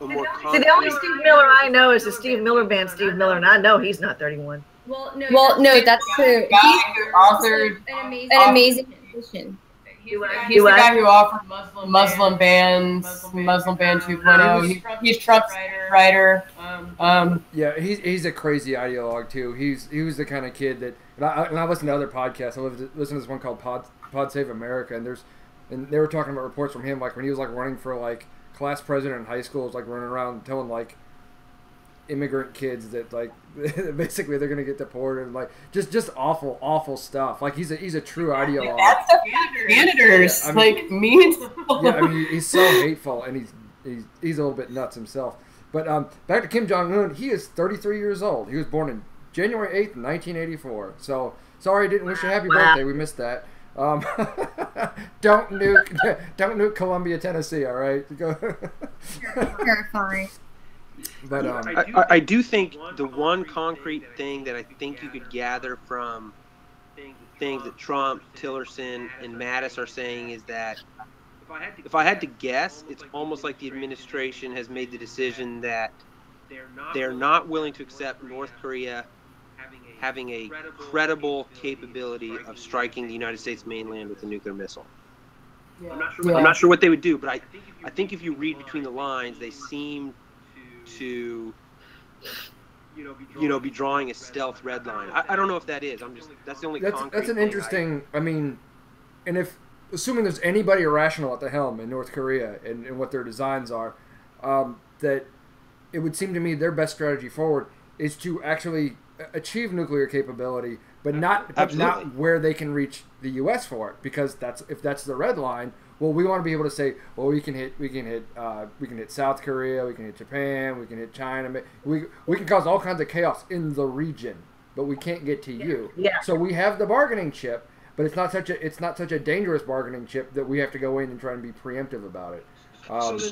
Speaker 3: a more
Speaker 5: See, the only Steve Miller I know is the Steve Miller Band, Steve Miller, and I know he's not 31.
Speaker 4: Well, no, that's true.
Speaker 2: He's authored
Speaker 4: An amazing musician.
Speaker 2: He's the guy who offered Muslim Band 2.0. He's Trump's writer.
Speaker 1: Yeah, he's a crazy ideologue too. He was the kind of kid that, and I listen to other podcasts. I listen to this one called Pod Save America, and they were talking about reports from him, like when he was like running for like class president in high school, was like running around telling like immigrant kids that like basically they're gonna get deported, and like just awful stuff. Like he's a true ideologue.
Speaker 2: That's the janitors,
Speaker 1: I mean,
Speaker 2: like mean.
Speaker 1: Yeah, I mean he's so hateful, and he's a little bit nuts himself. But back to Kim Jong-un, he is 33 years old. He was born in January 8th, 1984. So sorry, I didn't wish you a happy birthday. We missed that. Don't nuke Columbia, Tennessee. All right.
Speaker 4: Terrifying.
Speaker 1: But
Speaker 3: I do think the one concrete thing that I think you could gather from things that Trump, Tillerson, and Mattis are saying is that if I had to guess, it's almost like the administration has made the decision that they're not willing to accept North Korea having a credible capability of striking the United States mainland with a nuclear missile.
Speaker 2: Yeah.
Speaker 3: I'm not sure what they would do, but I think if you read between the lines, they seem to be drawing a stealth red line. I don't know if that is. That's the only concrete
Speaker 1: that's an
Speaker 3: thing
Speaker 1: interesting. I mean, and if assuming there's anybody irrational at the helm in North Korea and what their designs are, that it would seem to me their best strategy forward is to actually achieve nuclear capability, but not where they can reach the U.S. for it, because if that's the red line. Well, we want to be able to say, well, we can hit South Korea, we can hit Japan, we can hit China, we can cause all kinds of chaos in the region, but we can't get to you.
Speaker 5: Yeah.
Speaker 1: So we have the bargaining chip, but it's not such a dangerous bargaining chip that we have to go in and try and be preemptive about it.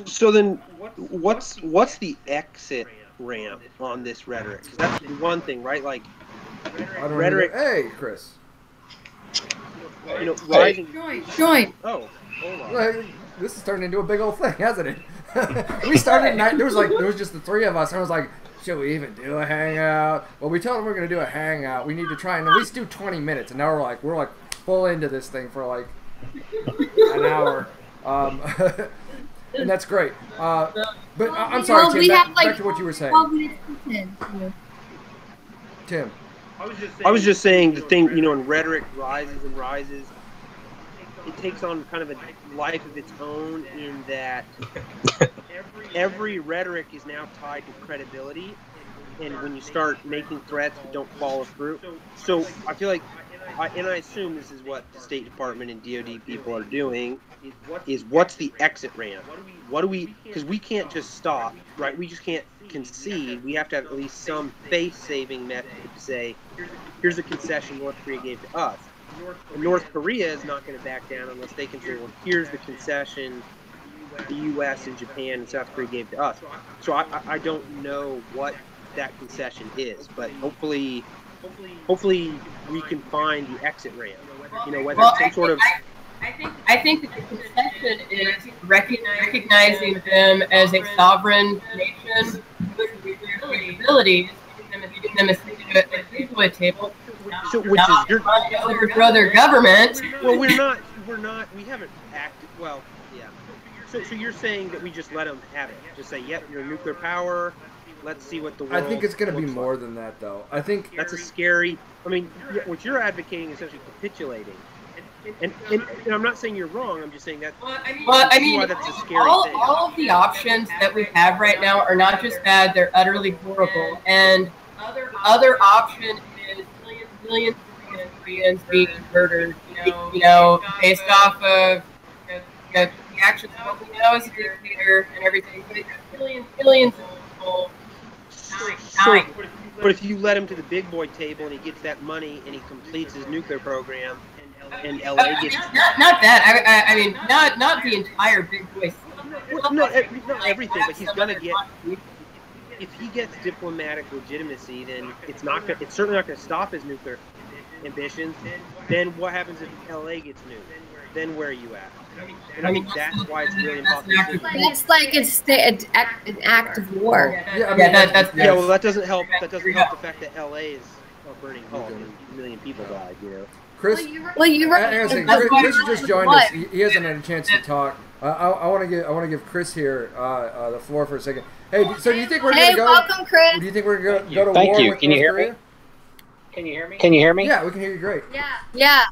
Speaker 3: So then, what's the exit ramp on this rhetoric? 'Cause that's one thing, right? Like rhetoric.
Speaker 1: Hey, Chris.
Speaker 3: Rising.
Speaker 4: Join.
Speaker 3: Oh, hold on.
Speaker 1: Like, this is turning into a big old thing, hasn't it? We started at night. There was just the three of us, and I was like, should we even do a hangout? Well, we told them we're going to do a hangout. We need to try and at least do 20 minutes, and now we're like full into this thing for like an hour. And that's great. But I'm sorry, Tim. Back to what you were saying. Tim.
Speaker 3: I was just saying the thing, when rhetoric rises and rises, it takes on kind of a life of its own in that every rhetoric is now tied to credibility, and when you start making threats that don't follow through. So I feel like, and I assume this is what the State Department and DOD people are doing, is what's the exit ramp? Because we can't just stop, right? We just can't concede. We have to have at least some face-saving method to say, here's a concession North Korea gave to us. And North Korea is not going to back down unless they can say, well, here's the concession the U.S. and Japan and South Korea gave to us. So I don't know what that concession is, but hopefully we can find the exit ramp. Whether it's some sort of...
Speaker 2: I think that the conception is recognizing them as a sovereign nation with capabilities, giving them a seat at the table.
Speaker 3: So, which is your
Speaker 2: overthrow their government.
Speaker 3: Well, we're not. We haven't acted. Well, yeah. So you're saying that we just let them have it? Just say, yep, you're a nuclear power. Let's see what the world.
Speaker 1: I think it's going to be more
Speaker 3: like.
Speaker 1: than that, though. I think
Speaker 3: that's a scary. I mean, what you're advocating is essentially capitulating. And I'm not saying you're wrong. I'm just saying that.
Speaker 2: Well, I mean,
Speaker 3: that's a scary thing.
Speaker 2: All of the options that we have right now are not just bad; they're utterly horrible. And other option is millions of Koreans being murdered. You know, based off of the actions of what we know as a dictator and everything. Billions of people dying.
Speaker 3: But if you let him to the big boy table and he gets that money and he completes his nuclear program, and LA gets
Speaker 2: not that. I mean, not the entire big boy.
Speaker 3: Well, not everything, but he's gonna get. If he gets diplomatic legitimacy, then it's certainly not gonna stop his nuclear ambitions. Then what happens if LA gets nuked? Then where are you at? And I think that's why it's really impossible.
Speaker 4: It's like an act of war.
Speaker 1: Yeah, I mean,
Speaker 3: well, that doesn't help. That doesn't help the fact that LA is a burning home and 1 million people died. You know.
Speaker 1: Chris, Chris just joined us. He hasn't had a chance to talk. I want to give Chris here the floor for a second. Hey, so do you think we're going to go?
Speaker 4: Welcome, Chris.
Speaker 1: Do you think we're going to go to
Speaker 6: Thank
Speaker 1: war
Speaker 6: you.
Speaker 1: with
Speaker 6: Can you
Speaker 1: North
Speaker 6: hear
Speaker 1: Korea?
Speaker 6: me? Can you hear me?
Speaker 1: Yeah, we can hear you great.
Speaker 4: Yeah.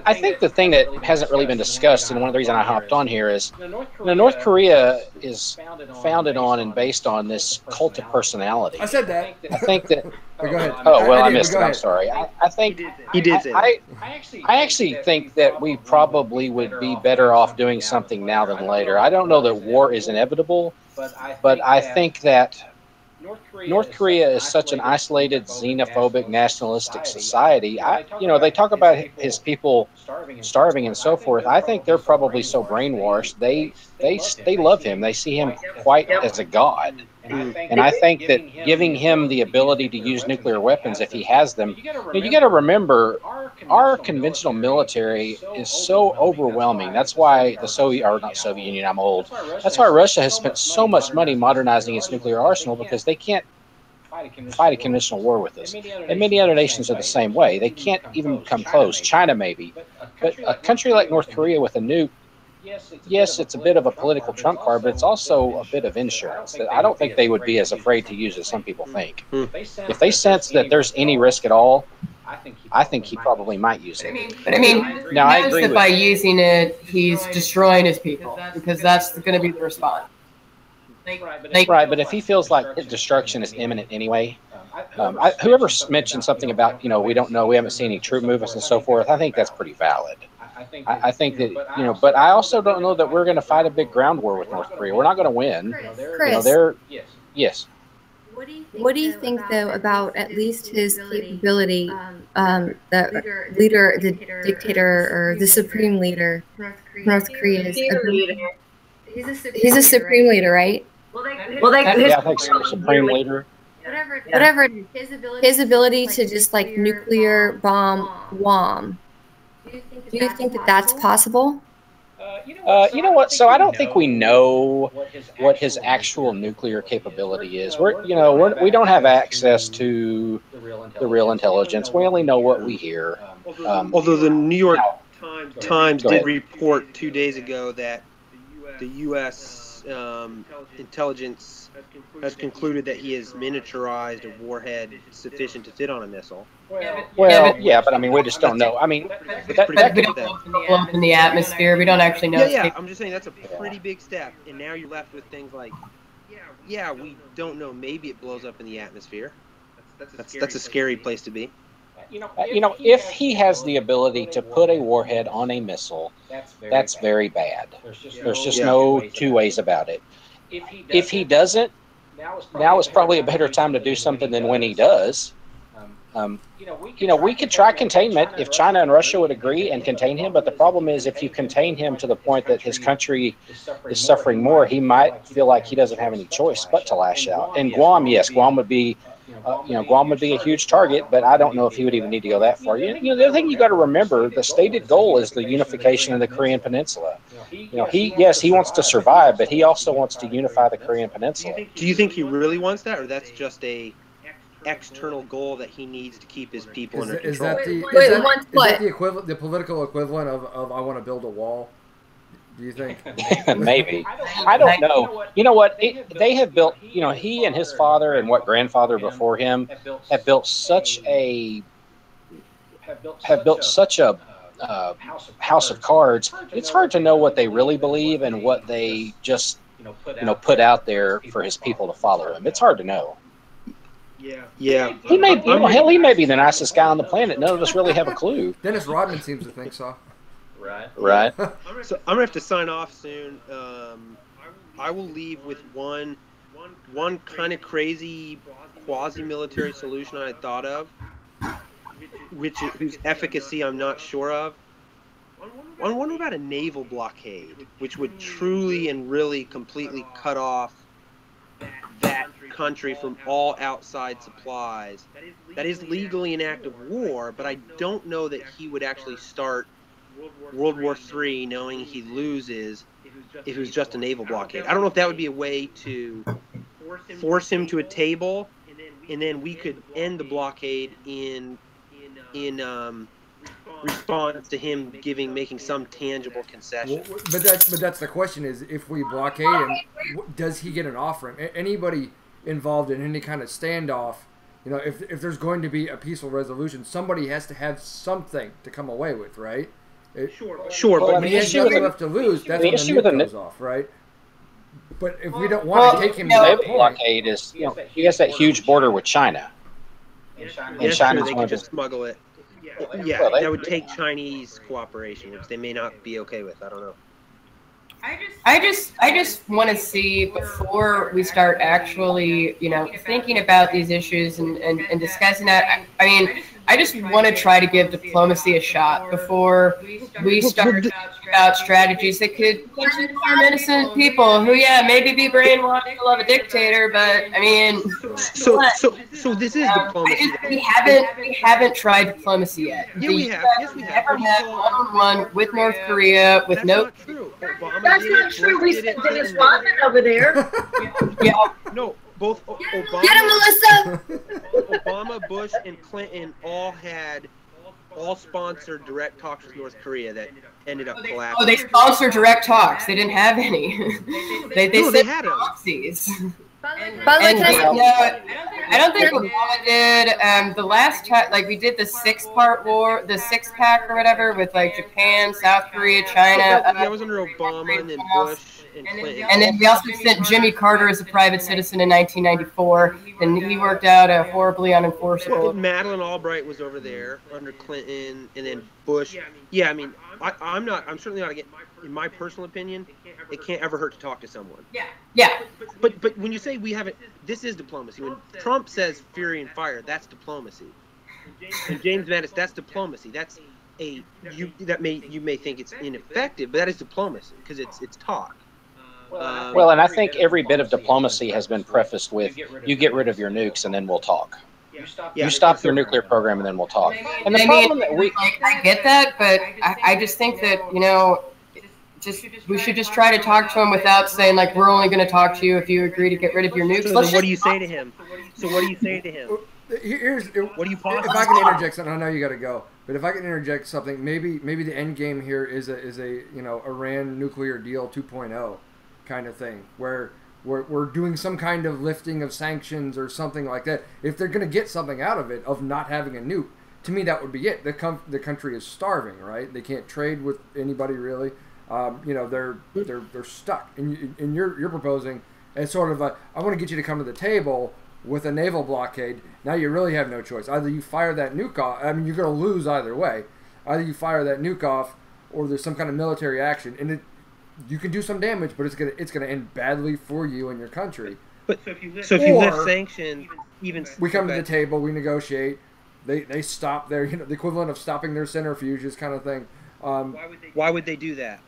Speaker 6: I think the thing that hasn't really been discussed, and one of the reasons I hopped on here is, North Korea is founded on and based on this cult of personality.
Speaker 1: I said that.
Speaker 6: I think that.
Speaker 1: Go ahead.
Speaker 6: Oh well, I
Speaker 1: did,
Speaker 6: missed it.
Speaker 1: go
Speaker 6: I'm
Speaker 1: ahead.
Speaker 6: sorry. I think
Speaker 3: he did say
Speaker 6: I actually think that we probably would be better off doing something now than later. I don't know that war is inevitable, but I think that North Korea is such an isolated, xenophobic, nationalistic society. They talk about his people starving and so forth. I think they're probably so brainwashed. They love him. They see him quite as a god. And I think that giving him the ability to use nuclear weapons, if he has them, you got to remember, our conventional military is so overwhelming. That's why not Soviet Union, I'm old. That's why Russia has spent so much money modernizing its nuclear arsenal, because they can't fight a conventional war with us. And many other nations are the same way. They can't even come close. China maybe. But a country like North Korea with a nuke, yes, it's a bit of a political trump card, but it's also a bit of insurance. I don't think they would be as afraid to use it as some people think. If they sense that there's any risk at all, I think he probably might use it.
Speaker 2: But I mean,
Speaker 6: now I agree
Speaker 2: that by using it, he's destroying his people, because that's going to be the response.
Speaker 6: Right, but if he feels like destruction is imminent anyway, whoever mentioned something about, we don't know, we haven't seen any troop movements and so forth, I think that's pretty valid. I think that, but I also don't know that we're going to fight a big ground war with North Korea. We're not going to win.
Speaker 4: Chris,
Speaker 6: yes.
Speaker 4: What do you think, though, about at least his capability, the leader, the dictator, or the supreme leader, North Korea's? He's a supreme leader, right?
Speaker 6: I think so. Supreme leader.
Speaker 4: Whatever. His ability to just like nuclear bomb Guam. Do you think that that's possible?
Speaker 6: You know what? So I don't think we know what his actual nuclear capability is. We don't have access to the real intelligence. We only know what we hear.
Speaker 3: Although the New York Times did report 2 days ago that the U.S. Intelligence has concluded that he has miniaturized a warhead sufficient to fit on a missile.
Speaker 6: Well, yeah, but I mean, we just don't know. I mean,
Speaker 2: we don't blow up in the atmosphere. We don't actually know.
Speaker 3: Yeah, I'm just saying that's a pretty big step. And now you're left with things like, we don't know. Maybe it blows up in the atmosphere. That's a scary place to be.
Speaker 6: If he has the ability to put a warhead on a missile, that's very bad. There's just no two ways about it. If he doesn't, now is probably a better time to do something than when he does. We could try containment if China and Russia would agree and contain him, but the problem is if you contain him to the point that his country is suffering more, he might feel like he doesn't have any choice but to lash out. And Guam, yes, Guam would be Guam would be a huge target, but I don't know if he would even need to go that far. The other thing you got to remember, the stated goal is the unification of the Korean Peninsula. He wants to survive, but he also wants to unify the Korean Peninsula.
Speaker 3: Do you think he really wants that, or that's just a external goal that he needs to keep his people under control?
Speaker 1: Is that the equivalent, the political equivalent of I want to build a wall? Do you think?
Speaker 6: Maybe. I don't know. You know what? They have built, he and his father and what grandfather before him have built such a house of cards. It's hard to know what they really believe and what they just, put out there for his people to follow him. It's hard to know.
Speaker 3: Yeah.
Speaker 6: He may, he may be the nicest guy on the planet. None of us really have a clue.
Speaker 1: Dennis Rodman seems to think so.
Speaker 6: Right.
Speaker 3: So I'm gonna have to sign off soon. I will leave with one kind of crazy quasi-military solution I thought of, whose efficacy I'm not sure of. I wonder about a naval blockade, which would truly and really completely cut off that country from all outside supplies. That is legally an act of war, but I don't know that he would actually start World War III knowing he loses if it was just a naval blockade. I don't know if that would be a way to force him to a table, and then we could end the blockade in response to him making some tangible concession.
Speaker 1: But that's the question: is if we blockade him, does he get an offering? Anybody involved in any kind of standoff, if there's going to be a peaceful resolution, somebody has to have something to come away with, right?
Speaker 3: Sure, but
Speaker 1: when he has nothing left to lose, that's when the nuke goes off, right? But if we don't want to take him to that point,
Speaker 6: blockade is, he has that huge border with China.
Speaker 3: And China, they can just smuggle it. Yeah, that would take Chinese cooperation, which they may not be okay with. I don't know.
Speaker 2: I just want to see, before we start actually, thinking about these issues and discussing that. I mean, I just want to try to give diplomacy a shot before we start about strategies that could harm innocent people who, maybe be brainwashed to love a dictator, but I mean.
Speaker 3: So this is diplomacy.
Speaker 2: We haven't tried diplomacy yet.
Speaker 3: Yeah, we have. Yes, we have.
Speaker 2: Never met one-on-one with North Korea with no.
Speaker 3: Not true.
Speaker 5: That's not true. We sent Dennis Rodman over there.
Speaker 2: Yeah.
Speaker 3: No, both Obama.
Speaker 4: Get him, Melissa.
Speaker 3: Obama, Bush, and Clinton all sponsored direct talks with North Korea that ended up collapsing.
Speaker 2: Oh, they sponsored direct talks. They didn't have any. they
Speaker 3: had them.
Speaker 2: Proxies.
Speaker 4: I
Speaker 2: don't think Obama did. The last time, we did the six-pack or whatever with Japan, South Korea, China.
Speaker 3: That was under Obama and then Bush and Clinton.
Speaker 2: And then we also sent Jimmy Carter as a private citizen in 1994, and he worked out horribly unenforceable.
Speaker 3: Well, Madeleine Albright was over there under Clinton, and then Bush. Yeah, I mean, I'm certainly not against. In my personal opinion, it can't ever hurt to talk to someone.
Speaker 2: Yeah.
Speaker 3: But when you say we haven't, this is diplomacy. When Trump says fury and fire, that's diplomacy. And James Mattis, that's diplomacy. That's you may think it's ineffective, but that is diplomacy because it's talk.
Speaker 6: Well, and I think every bit of diplomacy has been prefaced with, you get rid of your nukes and then we'll talk. You stop your nuclear program and then we'll talk. And the problem that
Speaker 2: I get that, but I just think that, we should just try to talk to him without saying, we're only going to talk to you if you agree to get rid of your nukes.
Speaker 3: So what do you say to him?
Speaker 1: Here's
Speaker 3: what do you possibly
Speaker 1: if I can interject something. I know you got to go, but if I can interject something, maybe the end game here is a Iran nuclear deal 2.0 kind of thing, where we're doing some kind of lifting of sanctions or something like that. If they're going to get something out of it, of not having a nuke, to me that would be it. The country is starving, right? They can't trade with anybody really. They're stuck, and you're proposing as sort of I want to get you to come to the table with a naval blockade. Now you really have no choice. Either you fire that nuke off. I mean, you're going to lose either way. Either you fire that nuke off, or there's some kind of military action, and you can do some damage, but it's gonna end badly for you and your country.
Speaker 3: But so if you lift sanctions,
Speaker 1: we come to the table, we negotiate. They stop their the equivalent of stopping their centrifuges kind of thing.
Speaker 3: Why would they do that?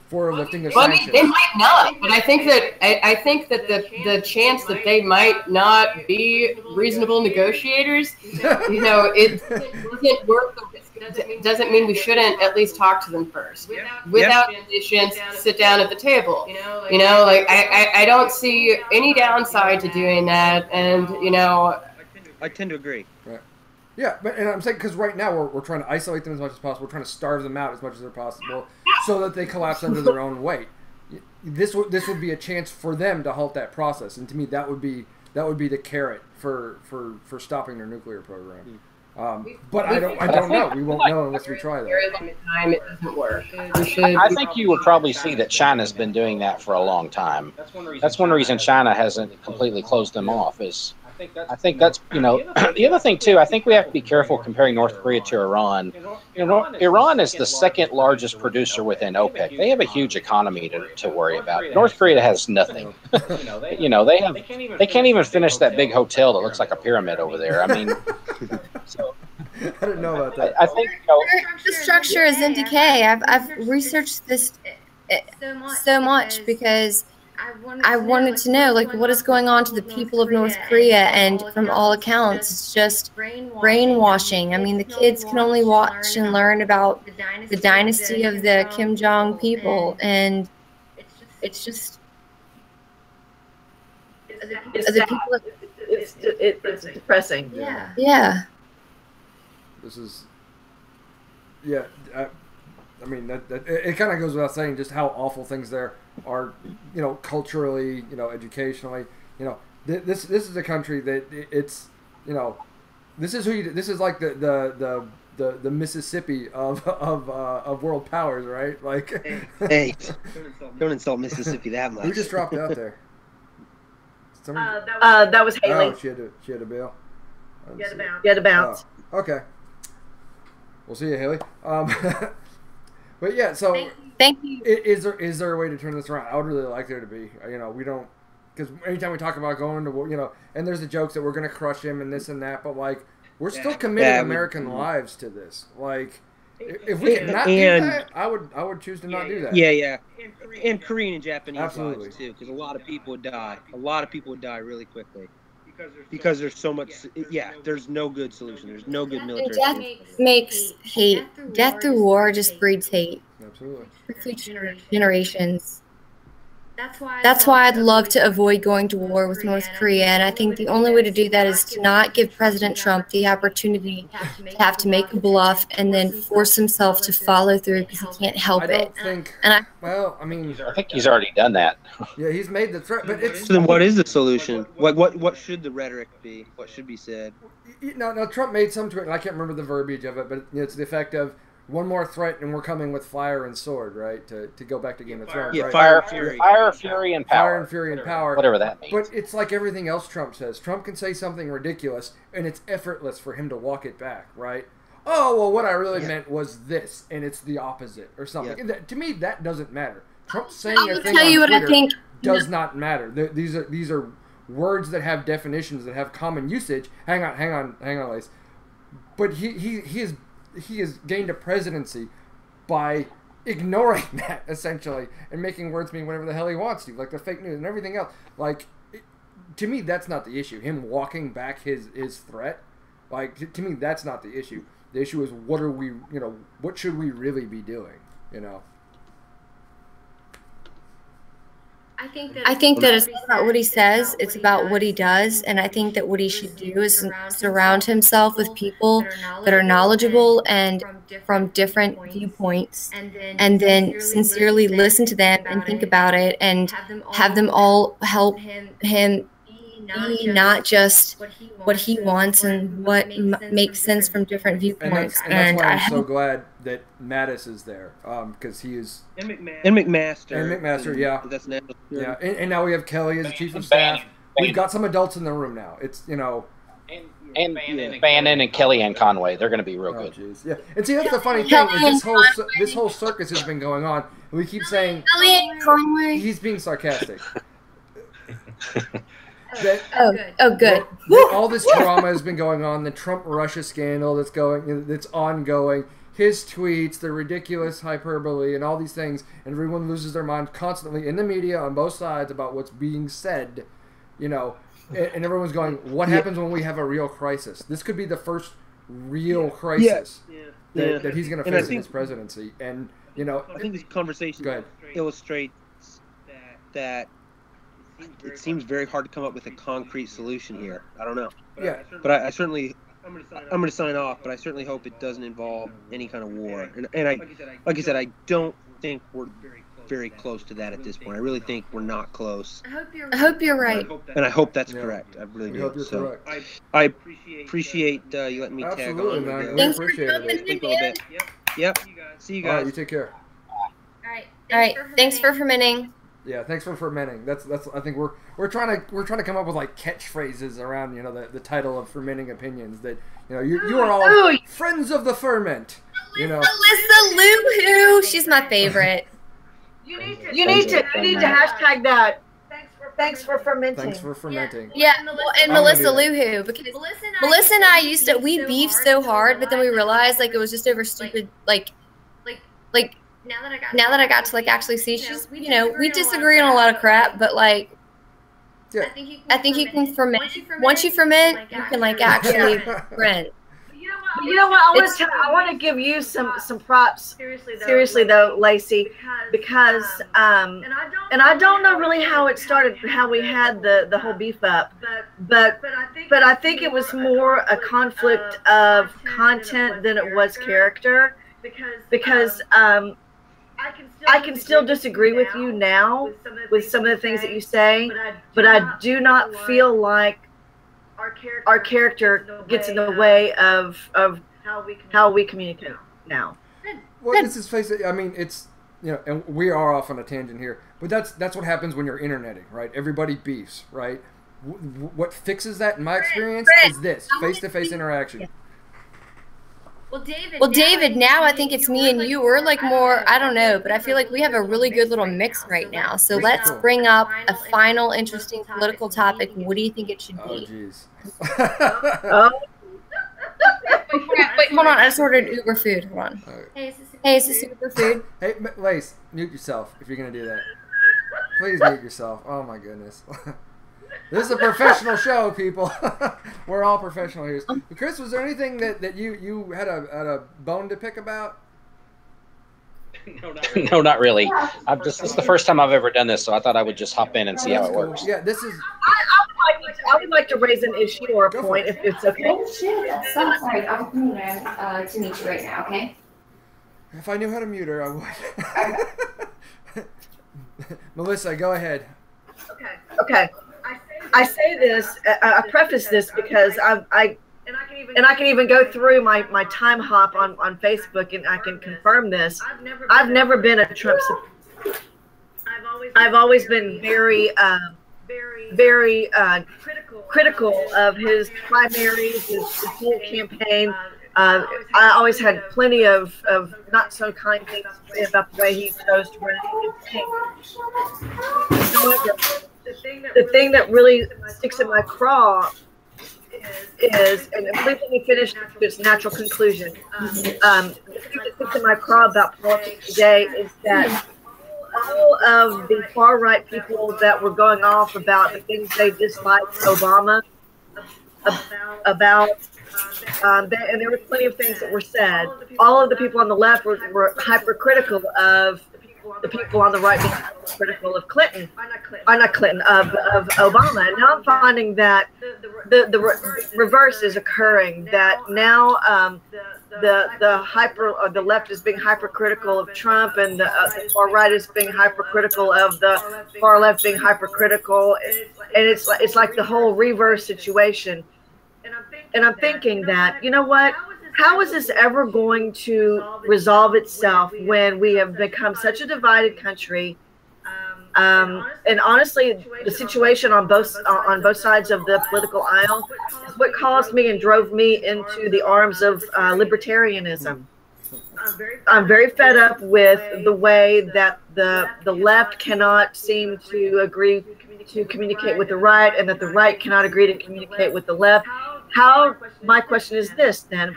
Speaker 1: For lifting of
Speaker 2: Well,
Speaker 1: sanctions.
Speaker 2: they might not, but I think that the chance that they might not be reasonable negotiators, it doesn't work. Doesn't mean we shouldn't at least talk to them first. Without conditions, sit down at the table. I don't see any downside to doing that, and
Speaker 3: I tend to agree.
Speaker 1: Right. Yeah, and I'm saying because right now we're trying to isolate them as much as possible. We're trying to starve them out as much as possible, so that they collapse under their own weight. This would be a chance for them to halt that process, and to me that would be the carrot for stopping their nuclear program. But I don't know. We won't know unless we try that.
Speaker 2: Very long time it doesn't work.
Speaker 6: I think you would probably see that China's been doing that for a long time. That's one reason China hasn't completely closed them off. I think that's the other thing too. I think we have to be careful comparing North Korea to Iran. Iran is the second largest producer within OPEC. They have a huge economy to worry about. North Korea has nothing. They can't even finish that big hotel that looks like a pyramid over there. I mean, so
Speaker 1: I didn't know about that.
Speaker 6: I think
Speaker 4: the structure is in decay. I've researched this so much because I wanted to know, like, what is going on to the people of North Korea, and from all accounts, it's just brainwashing. I mean, the kids can only watch and learn about the dynasty of the Kim Jong people, and it's just the people.
Speaker 5: It's depressing.
Speaker 4: Yeah.
Speaker 1: This is, yeah. I mean, that it kind of goes without saying just how awful things there are, culturally, educationally, this is a country that it's, this is like the Mississippi of world powers, right? Like,
Speaker 3: hey, don't insult Mississippi that much.
Speaker 1: Who just dropped out there?
Speaker 5: That was Haley.
Speaker 1: Oh, she had a bail.
Speaker 5: You had to bounce.
Speaker 1: Oh, okay. We'll see you, Haley. But yeah, so
Speaker 4: thank you.
Speaker 1: Is there a way to turn this around? I would really like there to be. We don't, because anytime we talk about going to war, and there's the jokes that we're going to crush him and this and that, but like we're still committing American lives to this. Like, if we could not do that, I would choose to not do that.
Speaker 3: Yeah, and Korean and Japanese
Speaker 1: Absolutely.
Speaker 3: lives too, because a lot of people would die. A lot of people would die really quickly. Because there's so much, there's no good solution. There's no good military
Speaker 4: Death
Speaker 3: solution.
Speaker 4: makes hate. Death through war just breeds hate.
Speaker 1: Absolutely.
Speaker 4: For future generations. That's why I'd love to avoid going to war with North Korea, and I think the only way to do that is to not give President Trump the opportunity to have to make a bluff and then force himself to follow through because he can't help it.
Speaker 1: I think
Speaker 6: he's already done that.
Speaker 1: Yeah, he's made the threat, but it's.
Speaker 3: So then, what is the solution? What should the rhetoric be? What should be said?
Speaker 1: Now Trump made some tweet, and I can't remember the verbiage of it, but it's the effect of one more threat, and we're coming with fire and sword, right? To go back to Game of Thrones, right?
Speaker 6: Fire, fury, and power.
Speaker 1: Fire and fury and power.
Speaker 6: Whatever that means.
Speaker 1: But it's like everything else Trump says. Trump can say something ridiculous, and it's effortless for him to walk it back, right? Oh, well, what I really meant was this, and it's the opposite, or something. Yeah. To me, that doesn't matter. Trump saying a thing on Twitter does not matter. These are words that have definitions, that have common usage. Hang on, Lace. But he has gained a presidency by ignoring that, essentially, and making words mean whatever the hell he wants to, like the fake news and everything else. Like, to me, that's not the issue. Him walking back his threat, like, to me, that's not the issue. The issue is what should we really be doing,
Speaker 4: I think that it's not about what he says, it's about what he does, and I think that what he should do is surround himself with people that are knowledgeable and from different viewpoints, and then sincerely listen to them and think about it, and have them all help him be not just what he wants and what makes sense from different viewpoints.
Speaker 1: And that's why I'm so glad that Mattis is there, because he is...
Speaker 3: And McMaster.
Speaker 1: Yeah.
Speaker 3: That's natural.
Speaker 1: Yeah, and now we have Kelly as the chief of staff. We've got some adults in the room now. It's,
Speaker 6: And Bannon and Kellyanne Conway, they're going to be real good.
Speaker 1: Geez. Yeah, and see, that's the funny thing. Is this whole circus has been going on. And we keep saying he's being sarcastic.
Speaker 4: Good.
Speaker 1: All this drama has been going on. The Trump-Russia scandal that's ongoing. his tweets, the ridiculous hyperbole, and all these things, and everyone loses their mind constantly in the media on both sides about what's being said, you know, and everyone's going, what happens when we have a real crisis? This could be the first real crisis that he's going to face in his presidency. And, you know,
Speaker 3: I think this conversation illustrates that it seems very hard to come up with a concrete solution here. I don't know. But I certainly, I'm going to sign off, but I certainly hope it doesn't involve any kind of war. And like I said, I don't think we're very close to that at this point. I really think we're not close.
Speaker 4: I hope you're right.
Speaker 3: And I hope that's correct. I really do.
Speaker 1: So
Speaker 3: I appreciate you letting me tag on.
Speaker 1: Man. We appreciate it.
Speaker 3: Yep. See you guys.
Speaker 1: All right, you take care.
Speaker 4: All right. Thanks for fermenting.
Speaker 1: Yeah, thanks for fermenting. That's. I think we're trying to come up with like catchphrases around, you know, the title of Fermenting Opinions, that, you know, you are all friends of the ferment. You know,
Speaker 4: Alyssa Lou-hoo. She's my favorite.
Speaker 5: You need to hashtag that. Thanks for fermenting.
Speaker 1: Thanks for fermenting.
Speaker 4: Yeah, and Melissa Lou-hoo, because Melissa and I we beefed so hard, but then we realized like it was just over stupid like now that I got to like actually see, she's, you know, we disagree on a lot of crap, but like,
Speaker 1: yeah.
Speaker 4: I think you can ferment. Once you ferment, you can like actually ferment.
Speaker 5: You know what? I want to give you some props. Seriously though, Lacey, because and I don't know really how it started, how we had the whole beef up, but I think it was more a conflict of content than it was character, because I can still disagree with you now with some of the things that you say, but I do not feel like our character gets in the way of how we communicate now.
Speaker 1: Well, let's just face it. I mean, it's, you know, and we are off on a tangent here, but that's what happens when you're interneting, right? Everybody beefs, right? What fixes that, in my experience, is this face-to-face interaction.
Speaker 4: Well, David, now I think it's me and you. We're like more, I don't know, but I feel like we have a really good little mix right now. So let's bring up a final interesting political topic. What do you think it should be?
Speaker 1: Oh, jeez.
Speaker 4: Wait, hold on. I just ordered Uber food. Hold on.
Speaker 1: Right.
Speaker 4: Hey, is this Uber food?
Speaker 1: Hey, Lace, mute yourself if you're going to do that. Please mute yourself. Oh, my goodness. This is a professional show, people. We're all professional here. Chris, was there anything that you had a bone to pick about?
Speaker 6: No, not really. It's the first time I've ever done this, so I thought I would just hop in and see how it works.
Speaker 1: Yeah, this is.
Speaker 5: I would like to raise an issue or a point if it's okay.
Speaker 4: Oh shit! So sorry. I'm coming to meet you right now. Okay.
Speaker 1: If I knew how to mute her, I would. Melissa, go ahead.
Speaker 5: Okay. I say this. I preface this because I can even go through my time hop on Facebook, and I can confirm this. I've never been a Trump supporter. I've always been very critical of his primaries, his whole campaign. I always had plenty of not so kind things to say about the way he chose to run his campaign. However, the thing that really sticks in my craw is, and please let me finish this natural conclusion. The thing that sticks in my craw about politics today is that all of the far right people that were going off about the things they disliked Obama about, and there were plenty of things that were said. All of the people on the left were hypercritical of the people on the right being critical of Clinton, of Obama. And now I'm finding that the reverse is occurring. That now the left is being hypercritical of Trump, and the far right is being hypercritical of the far left being hypercritical, and it's like the whole reverse situation. And I'm thinking that, you know what? How is this ever going to resolve itself when we have become such a divided country? And honestly, the situation on both sides of the political aisle is what caused me and drove me into the arms of libertarianism. I'm very fed up with the way that the left cannot seem to agree to communicate with the right, and that the right cannot agree to communicate with the left. My question is this then: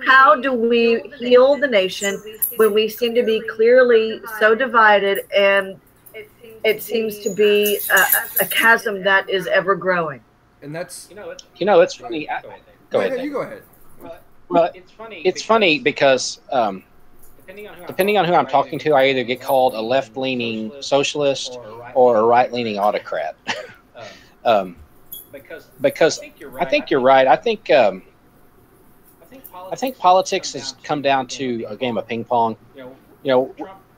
Speaker 5: how do we heal the nation when we seem to be clearly so divided, and it seems to be a chasm that is ever growing?
Speaker 1: And that's
Speaker 6: it's funny. Go ahead.
Speaker 1: You go ahead.
Speaker 6: Well, it's funny because depending on who I'm talking to, I either get called a left-leaning socialist or a right-leaning autocrat. Because I think you're right. I think politics has come down to a game of ping pong.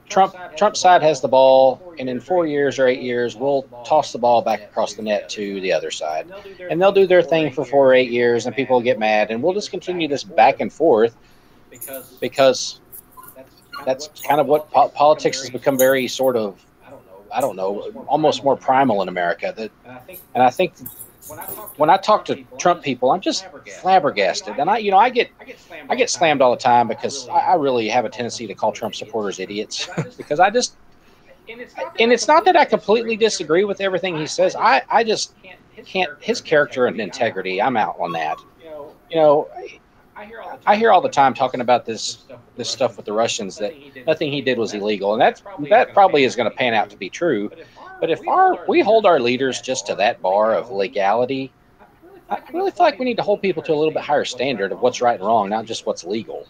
Speaker 6: Trump's side has the ball, and in 4 years or 8 years, we'll toss the ball back across the net to the other side, and they'll do their thing for 4 or 8 years, and people will get mad, and we'll just continue this back and forth because that's kind of what politics has become, very sort of, I don't know, almost more primal in America. And I think when I talk to Trump people, I'm just flabbergasted. And I get slammed all the time because I really have a tendency to call Trump supporters idiots because and it's not that I completely disagree with everything he says. I just can't, his character and integrity, I'm out on that. I hear all the time talking about this stuff with the Russians, that nothing he did was illegal, and that probably is going to pan out to be true. But if we hold our leaders just to that bar of legality, I really feel like we need to hold people to a little bit higher standard of what's right and wrong, not just what's legal.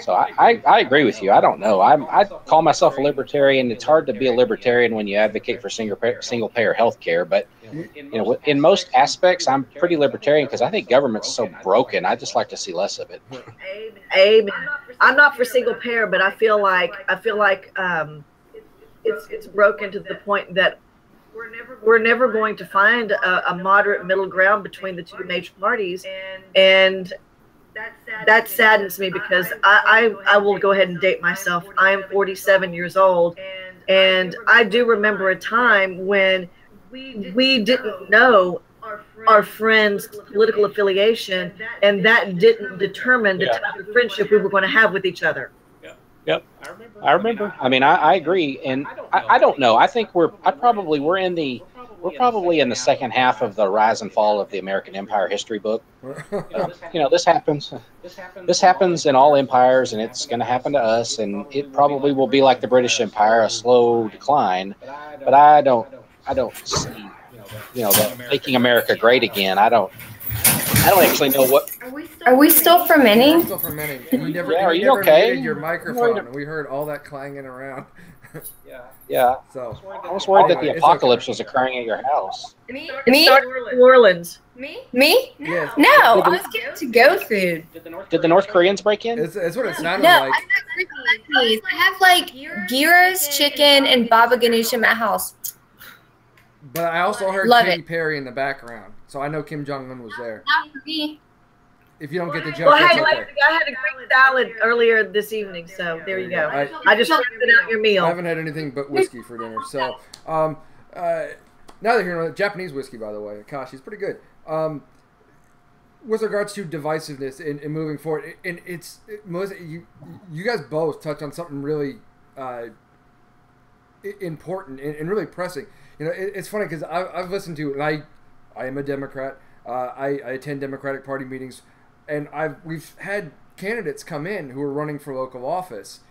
Speaker 6: So I agree with you. I don't know. I call myself a libertarian. It's hard to be a libertarian when you advocate for single payer health care. But in most aspects, I'm pretty libertarian because I think government's so broken. I just like to see less of it.
Speaker 5: Amen. I'm not for single payer, but I feel like it's broken to the point that we're never going to find a moderate middle ground between the two major parties, and that saddens me because I will go ahead and date myself. I am 47 years old, and I do remember a time when we didn't know our friends' political affiliation, and that didn't determine the type of friendship we were going to have with each other.
Speaker 6: Yep, I remember. I mean, I agree, and I don't know. I think we're probably in the second half of the rise and fall of the American Empire history book. This happens. This happens in all empires, and it's going to happen to us. And it probably will be like the British Empire, a slow decline. But I don't see, that making America great again. I don't actually know what.
Speaker 4: Are we still fermenting?
Speaker 1: We're still fermenting. And
Speaker 6: are you okay?
Speaker 1: Muted your microphone, and we heard all that clanging around.
Speaker 6: Yeah.
Speaker 1: So
Speaker 6: I was worried that the apocalypse was occurring at your house.
Speaker 4: Me?
Speaker 5: New Orleans.
Speaker 4: Me?
Speaker 1: Yes.
Speaker 4: No, I was getting to-go food.
Speaker 6: Did the North Koreans break in?
Speaker 1: It's what it sounded
Speaker 4: No,
Speaker 1: like.
Speaker 4: I have like gyros, chicken, and baba ganoush in my house.
Speaker 1: But I also heard
Speaker 4: Love
Speaker 1: Katy
Speaker 4: it.
Speaker 1: Perry in the background, so I know Kim Jong-un was there.
Speaker 4: Not for me.
Speaker 1: If you don't get the joke,
Speaker 5: Well,
Speaker 1: that's
Speaker 5: hey,
Speaker 1: okay.
Speaker 5: I had a Greek salad earlier this evening, so there you go. I just rounded out your meal.
Speaker 1: I haven't had anything but whiskey for dinner. So, now that you're Japanese whiskey, by the way, Akashi's pretty good. With regards to divisiveness and moving forward, and Melissa, you guys both touched on something really important and really pressing. It's funny because I've listened to, and I am a Democrat. I attend Democratic Party meetings, and we've had candidates come in who are running for local office,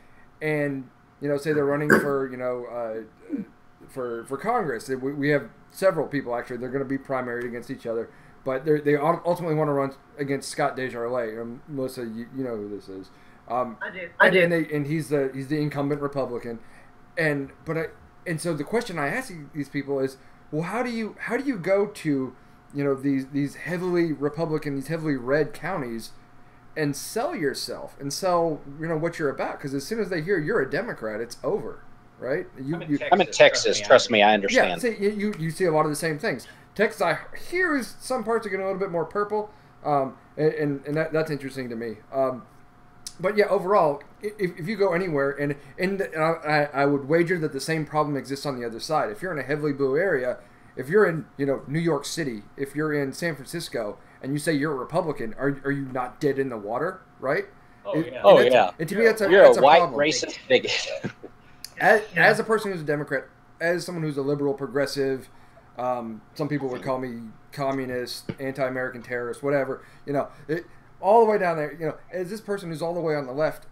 Speaker 1: and say they're running for for Congress. We have several people actually. They're going to be primaried against each other, but they ultimately want to run against Scott Desjardins. Melissa, you know who this is. I do. And he's the incumbent Republican, and so the question I ask these people is, well, how do you go to these heavily Republican, these heavily red counties, and sell yourself and sell what you're about? Because as soon as they hear you're a Democrat, it's over, right?
Speaker 6: I'm in Texas. Trust me, I understand.
Speaker 1: Yeah, you see a lot of the same things. Texas, I hear, is some parts are getting a little bit more purple, and that's interesting to me. But yeah, overall, if you go anywhere, and I would wager that the same problem exists on the other side. If you're in a heavily blue area, if you're in New York City, if you're in San Francisco, and you say you're a Republican, are you not dead in the water, right?
Speaker 6: Yeah.
Speaker 1: And to me, that's a
Speaker 6: white
Speaker 1: problem.
Speaker 6: Racist bigot.
Speaker 1: As a person who's a Democrat, as someone who's a liberal progressive, some people would call me communist, anti-American terrorist, whatever. all the way down there, you know, as this person who's all the way on the left,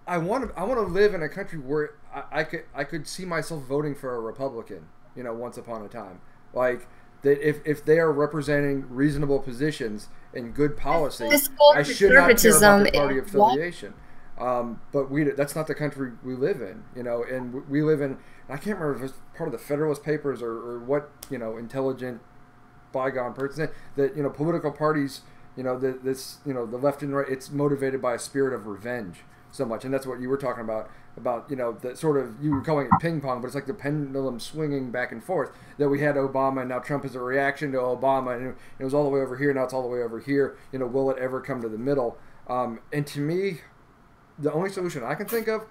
Speaker 1: I want to live in a country where I could see myself voting for a Republican, you know, once upon a time. Like, that if they are representing reasonable positions and good policy, I should not care about their party affiliation. But that's not the country we live in, you know, and we live in, I can't remember if it's part of the Federalist Papers or what, you know, intelligent bygone person, that, you know, political parties, you know, this, you know, the left and right, it's motivated by a spirit of revenge so much. And that's what you were talking about, you know, that sort of, you were calling it ping pong, but it's like the pendulum swinging back and forth, that we had Obama and now Trump is a reaction to Obama, and it was all the way over here, now it's all the way over here. You know, will it ever come to the middle? And to me, the only solution I can think of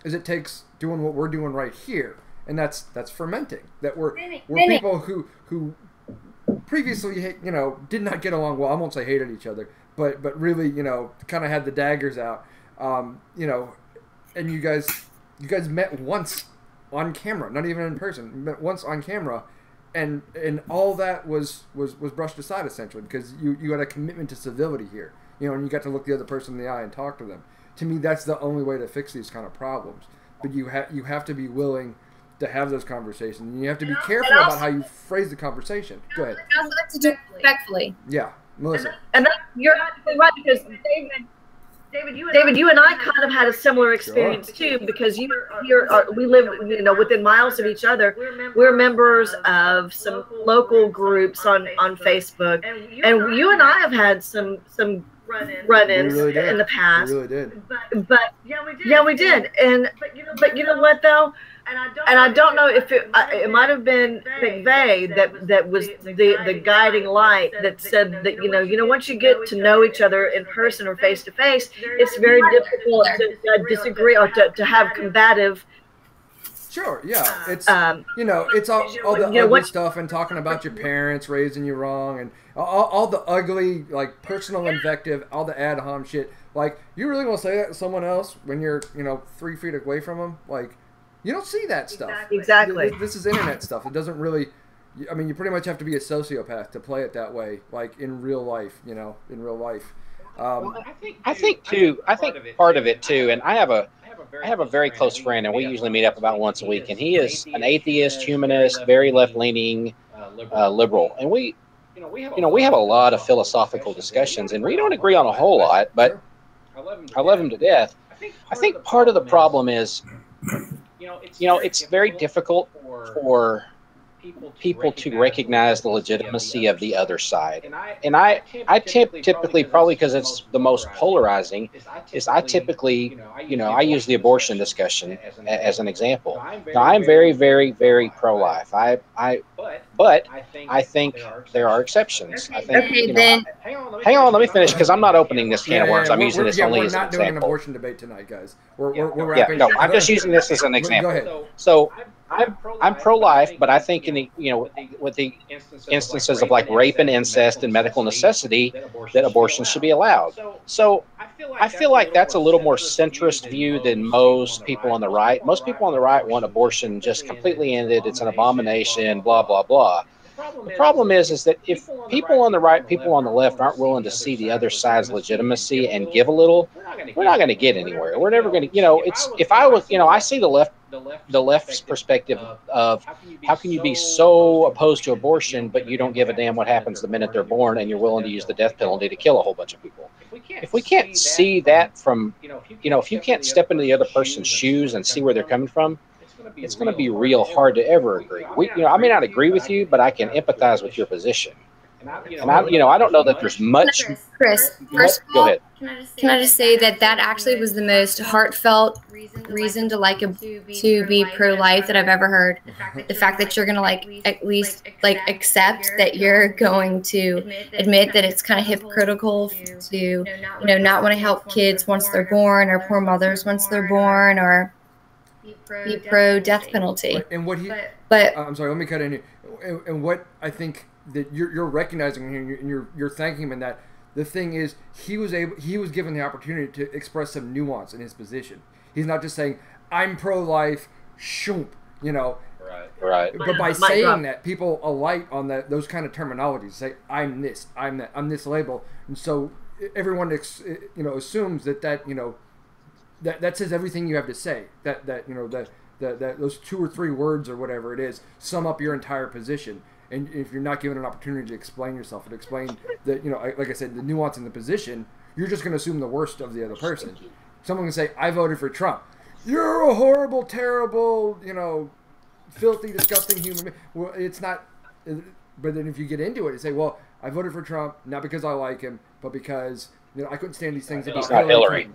Speaker 1: is it takes doing what we're doing right here, and that's fermenting. That we're people who previously, you know, did not get along well. I won't say hated each other, but really, you know, kind of had the daggers out. You know, and you guys met once on camera, not even in person. You met once on camera, and all that was brushed aside essentially, because you had a commitment to civility here. You know, and you got to look the other person in the eye and talk to them. To me, that's the only way to fix these kind of problems. But you have to be willing to have those conversations, and you have to be careful about how you phrase the conversation. Go ahead.
Speaker 4: I also like to do it respectfully.
Speaker 1: Yeah, Melissa.
Speaker 5: And you're absolutely right, because David, you and I kind of had a similar experience too, because we live, you know, within miles of each other. We're members of some local groups on Facebook, and you and I have had some run-ins in the past.
Speaker 1: We really did.
Speaker 5: But yeah, we did. But you know what though? And I don't know if it might have been McVeigh that was the guiding light that said that, you know, once you get to know each other in person or face to face, it's very difficult to disagree or to have combative.
Speaker 1: Sure, yeah, it's you know, it's all the ugly stuff, and talking about your parents raising you wrong, and all the ugly, like, personal invective, all the ad hom shit. Like, you really want to say that to someone else when you're, you know, 3 feet away from them? Like, you don't see that stuff.
Speaker 5: Exactly.
Speaker 1: This is internet stuff. It doesn't really. I mean, you pretty much have to be a sociopath to play it that way, like in real life. You know, in real life.
Speaker 6: I think part of it too, and I have a very close friend, and we usually meet up about once a week, and he is an atheist, humanist, very left-leaning liberal, and we have a lot of philosophical discussions, and we don't agree on a whole lot, but I love him to death. I think part of the problem is, you know, it's very difficult for people to recognize the legitimacy of the other side. And I typically, probably because it's the most polarizing, is I typically, you know, I use the abortion discussion as an example. Now, I'm very, very, very pro-life. But I think there are exceptions. I think,
Speaker 4: Okay,
Speaker 6: you know,
Speaker 4: then.
Speaker 6: hang on, let me finish, because I'm not opening this can of worms. I'm using this only as an
Speaker 1: example. We're not doing an
Speaker 6: example.
Speaker 1: abortion debate tonight, guys. We're wrapping.
Speaker 6: Yeah, no, I'm just using this as an example.
Speaker 1: Go ahead.
Speaker 6: So I'm pro-life, but I think in the, you know, with the instances of like rape and incest and medical necessity, that abortion should be allowed. So I feel like that's a little more centrist view than most people on the right. Most people on the right want abortion just completely ended. It's an abomination, blah, blah, blah. The problem is that if people on the right, people on the left aren't willing to see the other side's legitimacy and give a little, we're not going to get anywhere. We're never going to, you know, it's, if I was, you know, I see the left's perspective of how can you be so opposed to abortion, but you don't give a damn what happens the minute they're born, and you're willing to use the death penalty to kill a whole bunch of people. If we can't see that from, you know, if you can't step into the other person's shoes and see where they're coming from, it's going to be real hard to ever agree. You know, I may not agree with you, but I can empathize with your position. And I don't know that there's much.
Speaker 4: Chris, first of
Speaker 6: Go
Speaker 4: all,
Speaker 6: ahead.
Speaker 4: can I just say that actually was the most heartfelt reason to be pro-life that I've ever heard. The fact that you're gonna at least accept that you're going to admit that it's kind of hypocritical to not want to help kids once they're born, or poor mothers once they're born, or be pro death penalty.
Speaker 1: And what he,
Speaker 4: but
Speaker 1: I'm sorry, let me cut in here. And what I think that you're recognizing here, and you're thanking him in that. The thing is, he was given the opportunity to express some nuance in his position. He's not just saying, "I'm pro-life, shoomp," you know.
Speaker 6: Right.
Speaker 1: But by saying that, people alight on those kind of terminologies. Say, "I'm this, I'm that, I'm this label," and so everyone assumes that that says everything you have to say. That those 2 or 3 words or whatever it is sum up your entire position. And if you're not given an opportunity to explain yourself and explain that, like I said, the nuance in the position, you're just going to assume the worst of the other person. Someone can say, I voted for Trump. You're a horrible, terrible, filthy, disgusting human being. Well, it's not. But then if you get into it, you say, well, I voted for Trump not because I like him, but because I couldn't stand these things about Hillary.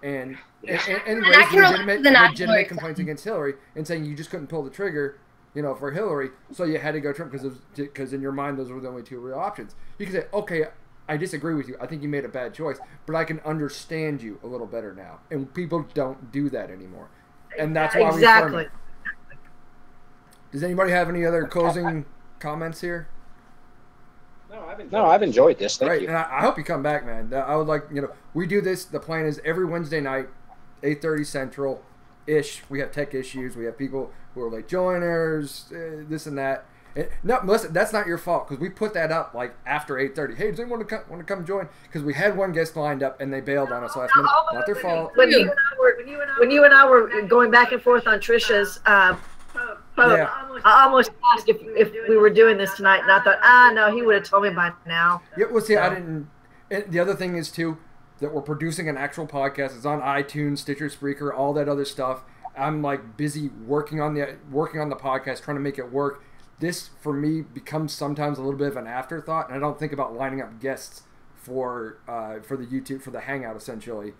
Speaker 1: And raise legitimate complaints against Hillary, and saying you just couldn't pull the trigger, for Hillary, so you had to go Trump because in your mind those were the only 2 real options. You can say, okay, I disagree with you. I think you made a bad choice, but I can understand you a little better now. And people don't do that anymore, and that's why we ferment. Does anybody have any other closing comments here?
Speaker 6: No, I've enjoyed this. Thank you.
Speaker 1: And I hope you come back, man. I would like, we do this. The plan is every Wednesday night, 8:30 Central-ish. We have tech issues. We have people who are late joiners, this and that. No, listen, that's not your fault because we put that up like after 8:30. Hey, does anyone want to come join? Because we had one guest lined up and they bailed on us last minute. Not their fault.
Speaker 5: When you and I were going back and forth on Trisha's post, I almost asked if we were doing this tonight, and I thought, no, he would have told me by now.
Speaker 1: Yeah, well, see, I didn't. And the other thing is too that we're producing an actual podcast. It's on iTunes, Stitcher, Spreaker, all that other stuff. I'm like busy working on the podcast, trying to make it work. This for me becomes sometimes a little bit of an afterthought, and I don't think about lining up guests for the YouTube, for the Hangout, essentially,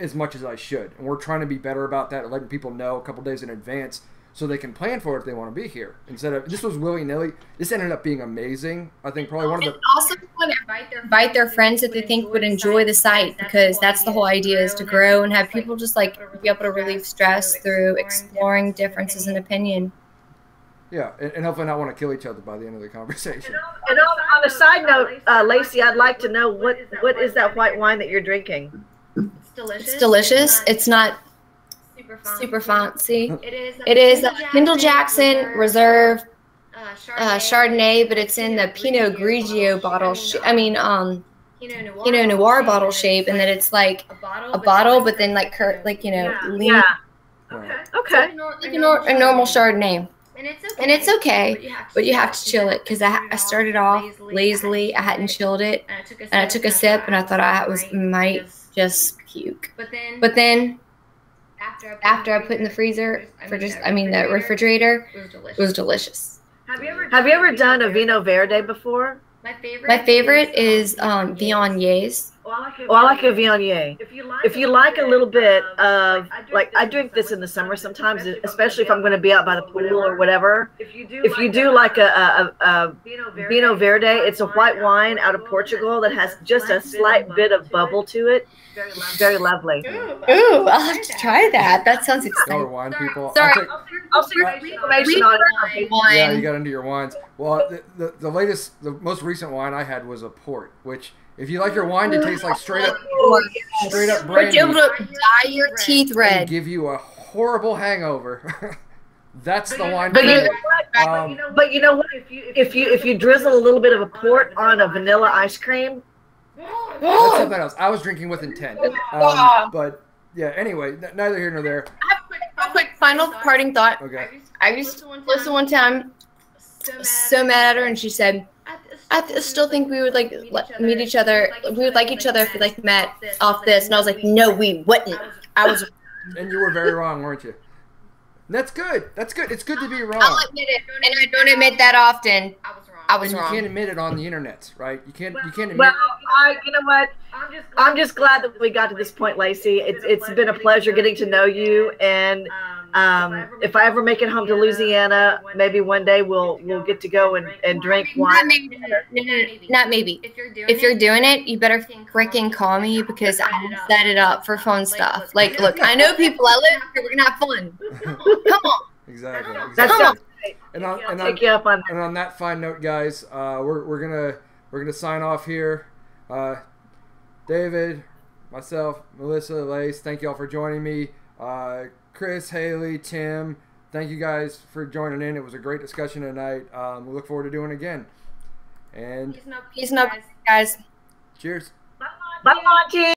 Speaker 1: as much as I should. And we're trying to be better about that, letting people know a couple days in advance so they can plan for it if they want to be here. Instead of, this was willy-nilly. This ended up being amazing. I think probably one of the...
Speaker 4: Also want to invite their friends that they think would enjoy the site, because that's the whole idea, is to grow and have people just like be able to relieve stress through exploring differences in opinion.
Speaker 1: Yeah, and hopefully not want to kill each other by the end of the conversation.
Speaker 5: And on a side note, Lacey, I'd like to know what is that white wine that you're drinking?
Speaker 4: It's delicious. It's not super fancy. It is a Kendall Jackson Reserve Chardonnay, but it's in the Pinot Grigio bottle. Pinot Noir bottle shape, and then it's like a bottle, but then like lean.
Speaker 5: Yeah. Okay.
Speaker 4: Like a normal Chardonnay. And it's okay, but you have to chill it, because I started off lazily. I hadn't chilled it, and I took a sip, and I thought I might just puke. But then after I put in the freezer the refrigerator, it was delicious.
Speaker 5: Have you ever done a Vino Verde before?
Speaker 4: My favorite is Viogniers.
Speaker 5: Oh, I like a Viognier. If you like a little bit of, like, I drink this in the summer sometimes, especially if I'm going to be out by the pool or whatever. If you do like a Vino Verde, it's a white wine out of Portugal that has just a slight bit of bubble to it. Very lovely.
Speaker 4: Ooh, I'll have to try that. That sounds exciting.
Speaker 1: Y'all are wine people.
Speaker 5: Sorry, I'll see information on it.
Speaker 1: Yeah, you got into your wines. Well, the most recent wine I had was a port, which, if you like your wine to taste like straight up brandy,
Speaker 4: you're able to dye your teeth red
Speaker 1: and give you a horrible hangover. That's the wine.
Speaker 5: But you know what? If you drizzle a little bit of a port on a vanilla ice cream,
Speaker 1: that's something else. I was drinking with intent. But yeah. Anyway, neither here nor there.
Speaker 4: I have a quick final parting thought.
Speaker 1: Okay.
Speaker 4: I used to listen one time. So mad at her, and she said, I still think we would meet each other. We would like each other if we met off this. And I was like, no, we wouldn't. I was.
Speaker 1: And you were very wrong, weren't you? That's good. That's good. It's good to be wrong.
Speaker 4: I'll admit it, and I don't admit that often. I was wrong.
Speaker 1: You can't admit it on the internet, right? You can't admit.
Speaker 5: Well, you know what? I'm just glad that we got to this point, Lacey. It's been a pleasure getting to know you, and if I ever make it home to Louisiana, maybe one day we'll get to go and drink wine.
Speaker 4: Not maybe. If you're doing it, you better freaking call me, because I will set it up for fun stuff. Like, look, I know people. I live here. We're gonna have fun. Come on.
Speaker 1: Exactly.
Speaker 5: Come on.
Speaker 1: And on that fine note, guys, we're gonna sign off here. David, myself, Melissa, Lace, thank you all for joining me. Chris, Haley, Tim, thank you guys for joining in. It was a great discussion tonight. We look forward to doing it again. And
Speaker 4: peace and up, guys.
Speaker 1: Cheers.
Speaker 5: Bye. Bye, Monty.